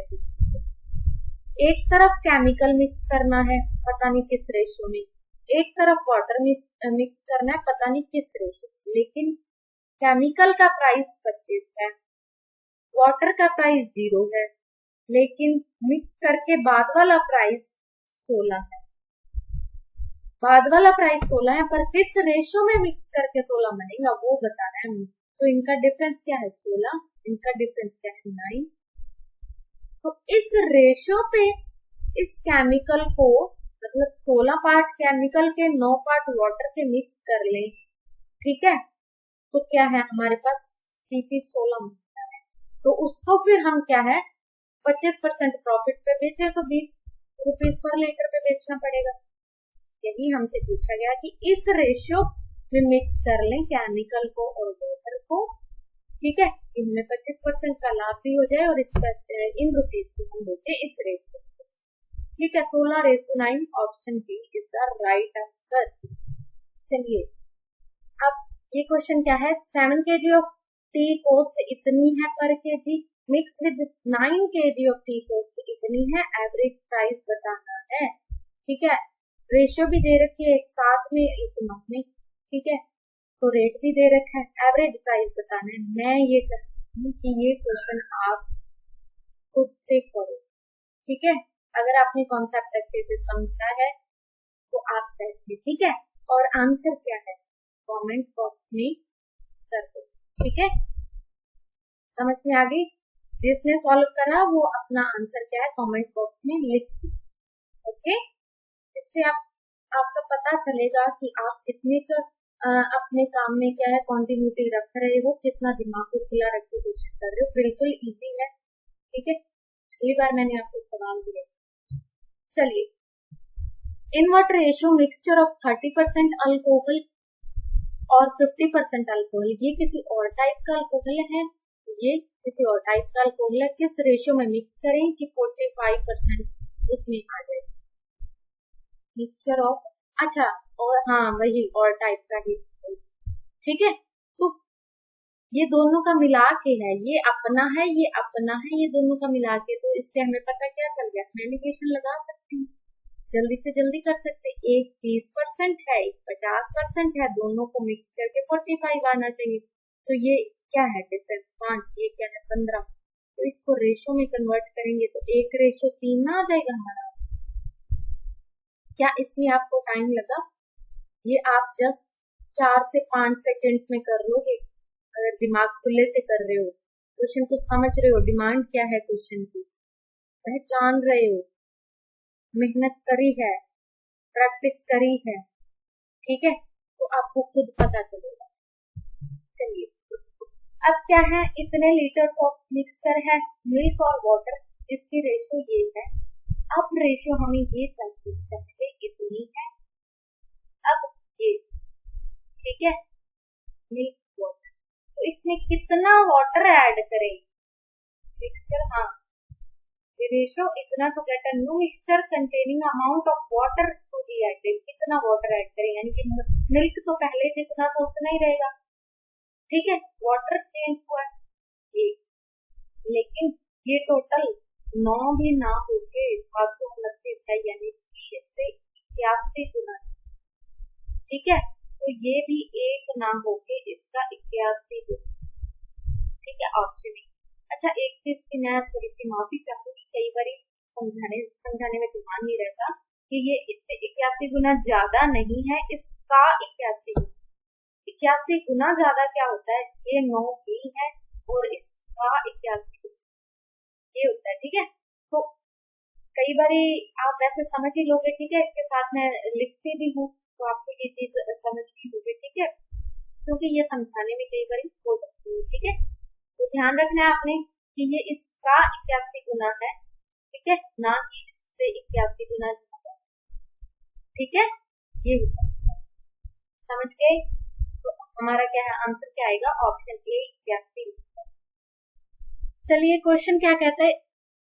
एक तरफ केमिकल मिक्स करना है पता नहीं किस रेशो में, एक तरफ वाटर मिक्स करना है पता नहीं किस रेशो, लेकिन केमिकल का प्राइस 25 है, वाटर का प्राइस 0 है, लेकिन मिक्स करके बाद वाला प्राइस 16 है। बाद वाला प्राइस 16 है, पर किस रेशो में मिक्स करके 16 बनेगा वो बताना है। तो इनका डिफरेंस क्या है 16, इनका डिफरेंस क्या है 9। तो इस रेशो पे इस केमिकल को, मतलब 16 पार्ट केमिकल के 9 पार्ट वाटर के मिक्स कर लें, ठीक है, तो क्या है हमारे पास सीपी 16 मिलता है। तो उसको फिर हम क्या है 25% प्रॉफिट पे बेचे तो 20 रुपीज पर लीटर पे बेचना पड़ेगा। यही हमसे पूछा गया कि इस रेशियो में मिक्स कर लें केमिकल को और वाटर को, ठीक है, इनमें 25% का लाभ भी हो जाए और इन रुपीज को हम बेचे इस रेट पे, ठीक है। 16/9 option B is the right answer. चलिए अब ये क्वेश्चन क्या है, 7 kg ऑफ टी कॉस्ट इतनी है पर KG, mix with 9 kg of T cost इतनी है, एवरेज प्राइस बताना है, ठीक है। रेशियो भी दे रखी है, एक 7 में एक 9 में, ठीक है, तो रेट भी दे रखा है, एवरेज प्राइस बताना है। मैं ये चाहती हूँ कि ये क्वेश्चन आप खुद से करो, ठीक है। अगर आपने कॉन्सेप्ट अच्छे से समझा है तो आप करेंगे, ठीक है। और आंसर क्या है कमेंट बॉक्स में कर दो, ठीक है। समझ में आ गई? जिसने सॉल्व करा वो अपना आंसर क्या है कमेंट बॉक्स में लिख दीजिए। ओके, इससे आपका पता चलेगा कि आप कितने का अपने काम में क्या है कॉन्टिन्यूटी रख रहे हो, कितना दिमाग को खुला रख के कोशिश कर रहे हो। बिल्कुल इजी है, ठीक है। पहली बार मैंने आपको सवाल दिया। चलिए, in what ratio mixture of 30% alcohol और 50% अल्कोहल, ये किसी और टाइप का अल्कोहल है, ये किसी और टाइप का अल्कोहल है, किस रेशियो में मिक्स करें कि 45% उसमें आ जाए मिक्सचर ऑफ, अच्छा और हाँ वही और टाइप का ही, ठीक है। तो ये दोनों का मिला के है, ये अपना है ये अपना है, ये दोनों का मिला के, तो इससे हमें पता क्या चल गया, मैनिपुलेशन लगा सकते हैं, जल्दी से जल्दी कर सकते हैं। एक 30% है, एक 50% है, दोनों को मिक्स करके 45 आना चाहिए। तो ये क्या है डिफरेंस 5, ये क्या है 15। तो इसको रेशो में कन्वर्ट करेंगे तो 1:3 आ जाएगा हमारा आंसर। क्या इसमें आपको टाइम लगा? ये आप जस्ट 4 से 5 सेकेंड्स में कर लोगे अगर दिमाग खुले से कर रहे हो, क्वेश्चन को समझ रहे हो, डिमांड क्या है क्वेश्चन की पहचान रहे हो, मेहनत करी है, प्रैक्टिस करी है, ठीक है, तो आपको खुद पता चलेगा। चलिए, अब क्या है, इतने लीटर्स ऑफ मिक्सचर है, मिल्क और वाटर, इसकी रेशियो ये है। अब रेशियो हमें ये चाहिए, पहले इतनी है, अब ये, ठीक है, मिल्क वाटर, तो इसमें कितना वाटर ऐड करें मिक्सचर, हाँ रेशियो इतना to get a new mixture containing amount of water to be added, कितना वाटर ऐड करें, यानी कि मिल्क तो पहले जितना तो उतना ही रहेगा, ठीक है, वाटर चेंज हुआ है, लेकिन ये टोटल 9 भी ना होके 729 है, यानी इससे 81 गुना, ठीक है, तो ये भी 1 ना होके इसका 81 गुना, ठीक है, ऑप्शन। अच्छा, एक चीज की मैं थोड़ी सी माफी चाहूंगी, कई बार समझाने में ध्यान नहीं रहता कि ये इससे 81 गुना ज्यादा नहीं है, इसका 81 गुना ज्यादा क्या होता है, ये 9 भी है और इसका 81 गुना ये होता है, ठीक है। तो कई बार आप वैसे समझ ही लोगे, ठीक है, इसके साथ मैं लिखती भी हूँ तो आपको ये चीज समझनी होगी, ठीक है, क्योंकि ये समझाने में कई बार हो सकती है, ठीक है। तो ध्यान रखना है आपने कि ये इसका 81 गुना है, ठीक है, ना कि इससे 81 गुना ज्यादा, ठीक है, ये समझ गए। तो हमारा क्या है आंसर, क्या आएगा, ऑप्शन ए 81। चलिए, क्वेश्चन क्या कहता है,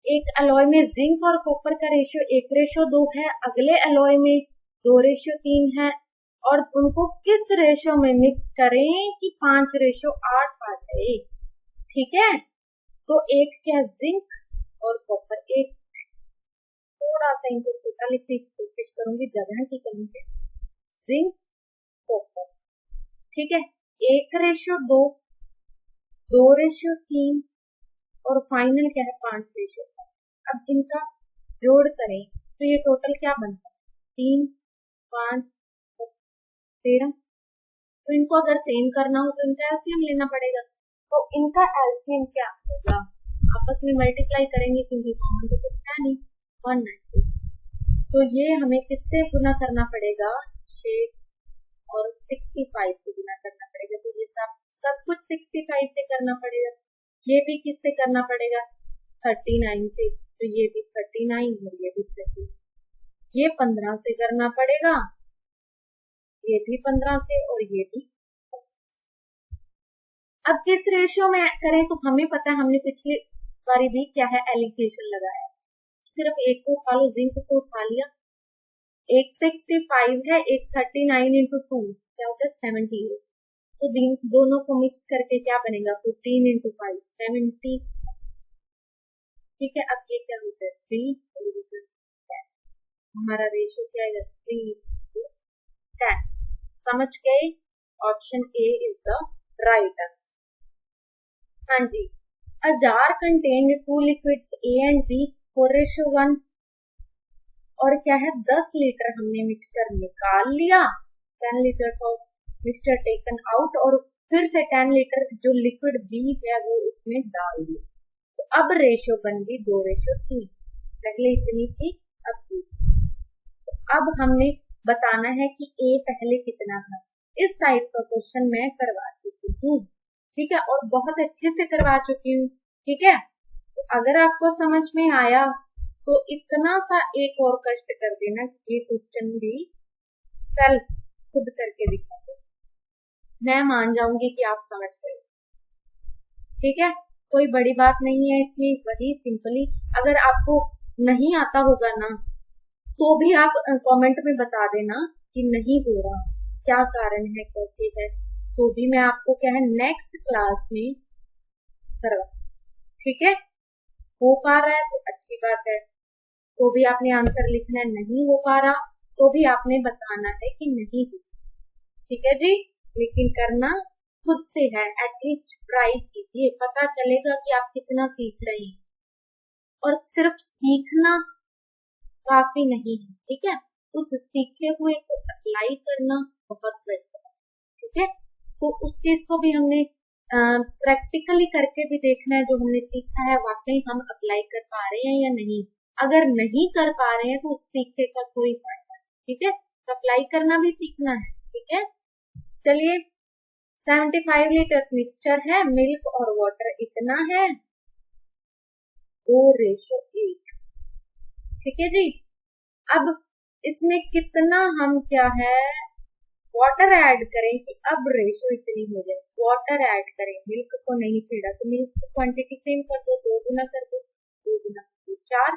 एक अलॉय में जिंक और कॉपर का रेशियो 1:2 है, अगले अलॉय में 2:3 है, और उनको किस रेशियो में मिक्स करें कि 5:8 आ जाए, ठीक है। तो एक क्या जिंक और कॉपर, एक थोड़ा सा इनको छोटा लिखने की कोशिश करूंगी, जगह की कमी है, जिंक कॉपर, ठीक है, 1:2, 2:3 और फाइनल क्या है 5:8। अब इनका जोड़ करें तो ये टोटल क्या बनता है, 3, 5, 13। तो इनको अगर सेम करना हो तो इनका एलसीएम लेना पड़ेगा, तो इनका एलसीएम क्या होगा, आपस में मल्टीप्लाई करेंगे क्योंकि कॉमन तो कुछ है नहीं, 190। तो ये हमें किससे गुना करना पड़ेगा, 6 और 65 से गुना करना पड़ेगा, तो ये सब कुछ 65 से करना पड़ेगा, ये भी किससे करना पड़ेगा, 39 से, तो ये भी 39 और ये भी 30, ये 15 से करना पड़ेगा, ये भी 15 से और ये भी। अब किस रेशियो में करें, तो हमें पता है, हमने पिछली बारी भी क्या है एलिगेशन लगाया, सिर्फ एक को उठा लो, जिंक को उठा लिया, एक 65 है, एक 39 × 2 क्या होता है 78, तो दोनों को मिक्स करके क्या बनेगा 15 × 5 70, ठीक है। अब ये क्या होता है 3, हमारा रेशियो क्या है 3:10, समझ गए, option A is the right answer. हाँ जी, a jar contained 2 liquids A and B 4:1, और क्या है 10 लीटर हमने मिक्सचर निकाल लिया, 10 litres of mixture taken out, और फिर से 10 लीटर जो लिक्विड बी है वो उसमें डाल दिया। तो अब रेशो बन गई 2:3, पहले इतनी थी अब थी। तो अब हमने बताना है कि ए पहले कितना था। इस टाइप का क्वेश्चन मैं करवा चुकी हूँ, ठीक है, और बहुत अच्छे से करवा चुकी हूँ, ठीक है। तो अगर आपको समझ में आया तो इतना सा एक और कष्ट कर देना कि ये क्वेश्चन भी सेल्फ खुद करके दिखा दो, मैं मान जाऊंगी कि आप समझ गए, ठीक है। कोई बड़ी बात नहीं है इसमें, वही सिंपली अगर आपको नहीं आता होगा ना तो भी आप कमेंट में बता देना कि नहीं हो रहा, क्या कारण है, कैसे है, तो भी मैं आपको क्या है नेक्स्ट क्लास में करवा, ठीक है। हो पा रहा है तो अच्छी बात है, तो भी आपने आंसर लिखना है, नहीं हो पा रहा तो भी आपने बताना है कि नहीं हो, ठीक है जी। लेकिन करना खुद से है, एटलीस्ट ट्राई कीजिए, पता चलेगा कि आप कितना सीख रहे हैं। और सिर्फ सीखना काफी नहीं है, ठीक है, उस सीखे हुए को अप्लाई करना बहुत बेहतर है, ठीक है। तो उस चीज को भी हमने प्रैक्टिकली करके भी देखना है, जो हमने सीखा है वाकई हम अप्लाई कर पा रहे हैं या नहीं। अगर नहीं कर पा रहे हैं तो उस सीखे का कोई फायदा नहीं, ठीक है। तो अप्लाई करना भी सीखना है, ठीक है। चलिए 75 लीटर्स मिक्सचर है, मिल्क और वाटर इतना है, 2:1, ठीक है जी। अब इसमें कितना हम क्या है वाटर ऐड करें कि अब रेशो इतनी हो जाए, वाटर ऐड करें, मिल्क को नहीं छेड़ा तो मिल्क की क्वांटिटी सेम कर दो, 2 गुना कर दो, 2 गुना 4,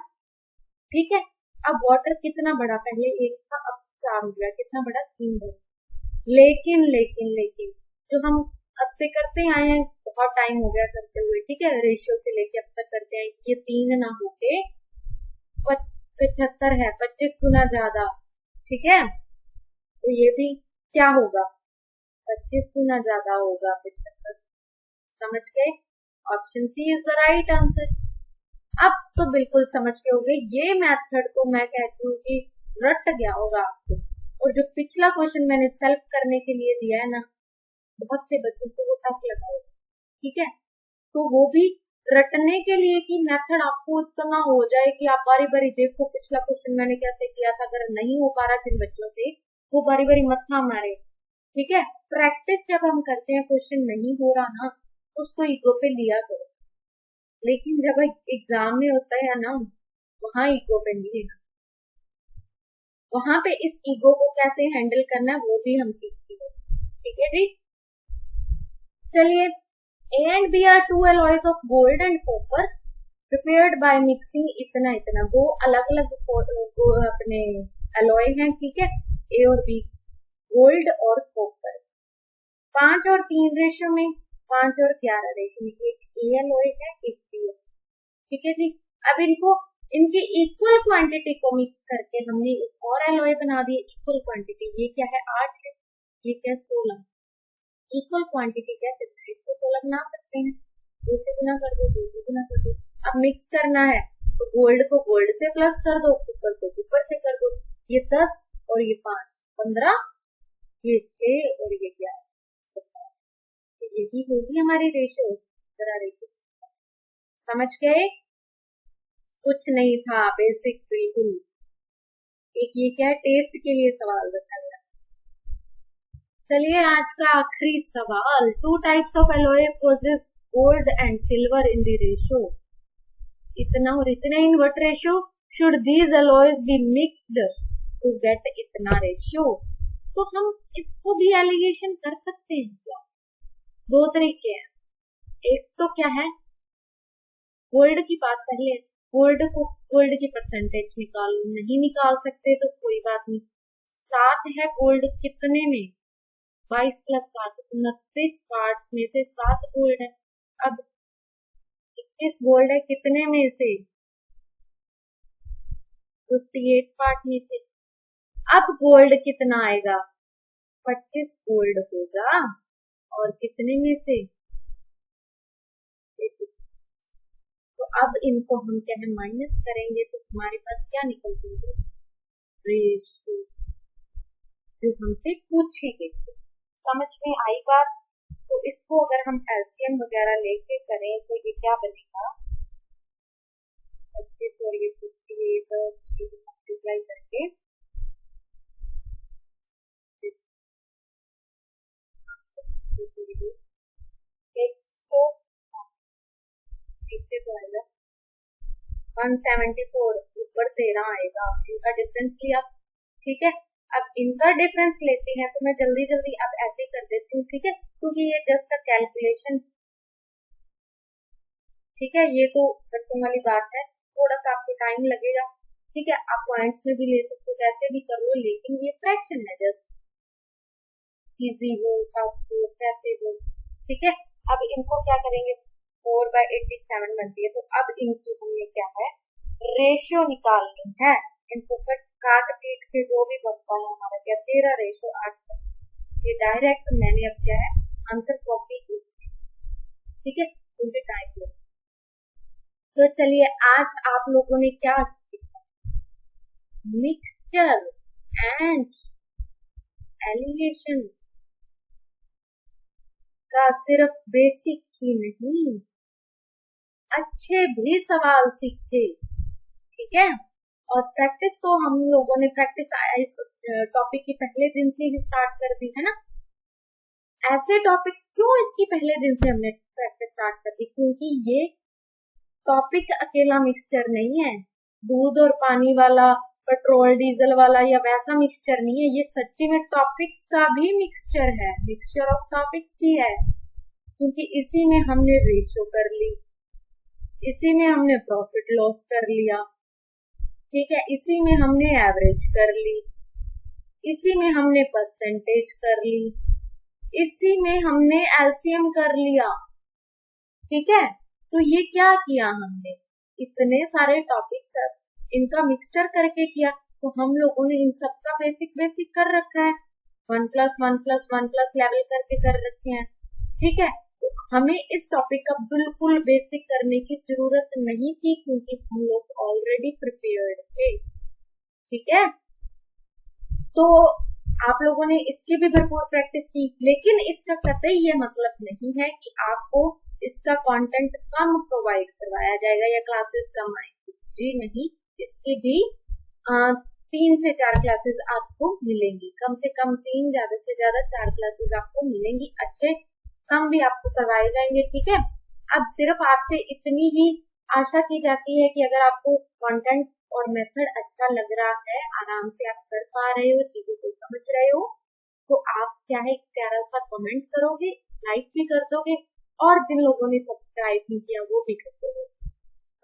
ठीक है। अब वाटर कितना बढ़ा, पहले 1 था अब 4 हो गया, कितना बढ़ा 3 बढ़ा। लेकिन लेकिन लेकिन जो हम अब से करते आए हैं, बहुत टाइम हो गया करते हुए, ठीक है, रेशियो से लेके अब तक करते हैं कि ये 3 ना होके 75 है, 25 गुना ज्यादा, ठीक है। तो ये भी क्या होगा, 25 गुना ज्यादा होगा 75, समझ गए, option C is the right answer. अब तो बिल्कुल समझ के होगे, ये मेथड तो मैं कहती हूँ कि रट गया होगा आपको। और जो पिछला क्वेश्चन मैंने सेल्फ करने के लिए दिया है ना, बहुत से बच्चों को वो टफ लगा होगा, ठीक है। तो वो भी रटने के लिए कि मेथड आपको इतना हो जाए कि आप बारी बारी देखो पिछला क्वेश्चन मैंने कैसे किया था, अगर नहीं हो पा रहा जिन बच्चों से वो बारी बारी मत्था मारे, ठीक है। प्रैक्टिस जब हम करते हैं क्वेश्चन नहीं हो रहा ना तो उसको ईगो पे लिया करो, लेकिन जब एग्जाम में होता है ना वहां ईगो पे नहीं लेना, वहां पे इस ईगो को कैसे हैंडल करना है वो भी हम सीखेंगे, ठीक है जी। चलिए A and B are two alloys of gold and copper prepared by mixing इतना इतना, वो अलग अलग अपने alloy हैं, ठीक है, A और B, गोल्ड और कॉपर, 5 और 3 रेशो में, 5 और 11 रेशो में, एक A alloy है एक B है, ठीक है जी। अब इनको इनकी इक्वल क्वांटिटी को मिक्स करके हमने एक और एलॉय बना दी इक्वल क्वांटिटी, ये क्या है 8 है, ये क्या 16, इक्वल क्वांटिटी कैसे, इसको 16 बना सकते हैं, 2 से गुना कर दो, 2 से गुना कर दो। अब मिक्स करना है तो गोल्ड को गोल्ड से प्लस कर दो, कॉपर को कॉपर से कर दो, ये 10 और ये 5 15, ये 6 और ये 11 17, तो यही होगी हमारी रेशो, जरा रेशो समझ गए, कुछ नहीं था, बेसिक बिल्कुल। एक ये क्या टेस्ट के लिए सवाल रखा गया। चलिए आज का आखिरी सवाल, 2 types of alloy possess gold and silver in the ratio इतना और इतना, in what ratio should these alloys be mixed to get इतना रेशो। तो हम इसको भी एलिगेशन कर सकते हैं क्या, 2 तरीके हैं, एक तो क्या है गोल्ड की बात पहले, गोल्ड की परसेंटेज निकालो, नहीं निकाल सकते तो कोई बात नहीं, 7 है गोल्ड कितने में, 22 + 7 29 पार्ट्स में से 7 गोल्ड है। अब 21 गोल्ड है कितने में से, 58 पार्ट में से। अब गोल्ड कितना आएगा, 25 गोल्ड होगा और कितने में से 33। तो अब इनको हम क्या है माइनस करेंगे तो हमारे पास क्या निकल जाएगा, रेशो जो हमसे पूछी गई। समझ में आई बात, तो इसको अगर हम एलसीएम वगैरह लेके करें तो ये क्या बनेगा, 25 और ये 58 मल्टीप्लाई करके तो आएगा 174, ऊपर 13 आएगा। इनका डिफरेंस लिया, ठीक है। अब इनका डिफरेंस लेते हैं तो मैं जल्दी जल्दी अब ऐसे कर देती हूँ, ठीक है, क्योंकि ये जस्ट अ कैलकुलेशन, ठीक है। ये तो बच्चों वाली बात है, थोड़ा सा आपको टाइम लगेगा, ठीक है। आप पॉइंट्स में भी ले सकते हो, कैसे भी कर लो, लेकिन ये फ्रैक्शन है, जस्ट इजी हो टफ हो कैसे हो, ठीक है। अब इनको क्या करेंगे, 4/87 बनती है, तो अब इनकी हमें क्या है, रेशियो निकालनी है। इनको काट पीट के जो भी बनता है हमारा क्या 13:8। ये डायरेक्ट मैंने अब क्या है आंसर कॉपी की, ठीक है, क्योंकि टाइम लो। तो चलिए आज आप लोगों ने क्या सीखा, मिक्सचर एंड एलिगेशन का सिर्फ बेसिक ही नहीं, अच्छे भी सवाल सीखे, ठीक है। और प्रैक्टिस तो हम लोगों ने इस टॉपिक की पहले दिन से ही स्टार्ट कर दी है ना। ऐसे टॉपिक्स क्यों इसकी पहले दिन से हमने प्रैक्टिस स्टार्ट कर दी, क्योंकि ये टॉपिक अकेला मिक्सचर नहीं है, दूध और पानी वाला, पेट्रोल डीजल वाला या वैसा मिक्सचर नहीं है, ये सच्ची में टॉपिक्स का भी मिक्सचर है, मिक्सचर ऑफ टॉपिक्स भी है। क्योंकि इसी में हमने रेशियो कर ली, इसी में हमने प्रॉफिट लॉस कर लिया, ठीक है, इसी में हमने एवरेज कर ली, इसी में हमने परसेंटेज कर ली, इसी में हमने एलसीएम कर लिया, ठीक है। तो ये क्या किया हमने, इतने सारे टॉपिक्स इनका मिक्सचर करके किया। तो हम लोगों ने इन सब का बेसिक कर रखा है, 1+1+1+ लेवल करके कर रखे हैं, ठीक है। तो हमें इस टॉपिक का बिल्कुल बेसिक करने की जरूरत नहीं थी, क्योंकि हम लोग ऑलरेडी प्रिपेयर्ड थे, ठीक है। तो आप लोगों ने इसकी भी भरपूर प्रैक्टिस की, लेकिन इसका कतई ये मतलब नहीं है कि आपको इसका कंटेंट कम प्रोवाइड करवाया जाएगा या क्लासेस कम आएंगी, जी नहीं, इसकी भी 3 से 4 क्लासेस आपको मिलेंगी, कम से कम 3, ज्यादा से ज्यादा 4 क्लासेस आपको मिलेंगी, अच्छे सम भी आपको करवाए जाएंगे, ठीक है। अब सिर्फ आपसे इतनी ही आशा की जाती है कि अगर आपको कंटेंट और मेथड अच्छा लग रहा है, आराम से आप कर पा रहे हो, चीजों को समझ रहे हो, तो आप क्या है प्यारा सा कमेंट करोगे, लाइक भी कर दोगे, और जिन लोगों ने सब्सक्राइब नहीं किया वो भी कर दोगे,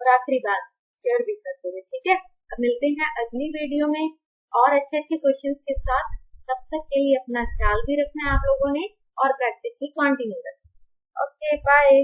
और आखिरी बात शेयर भी कर दोगे, ठीक है। अब मिलते हैं अगली वीडियो में और अच्छे क्वेश्चंस के साथ। तब तक के लिए अपना ख्याल भी रखना है आप लोगों ने, और प्रैक्टिस भी कंटिन्यू रखना। Okay bye.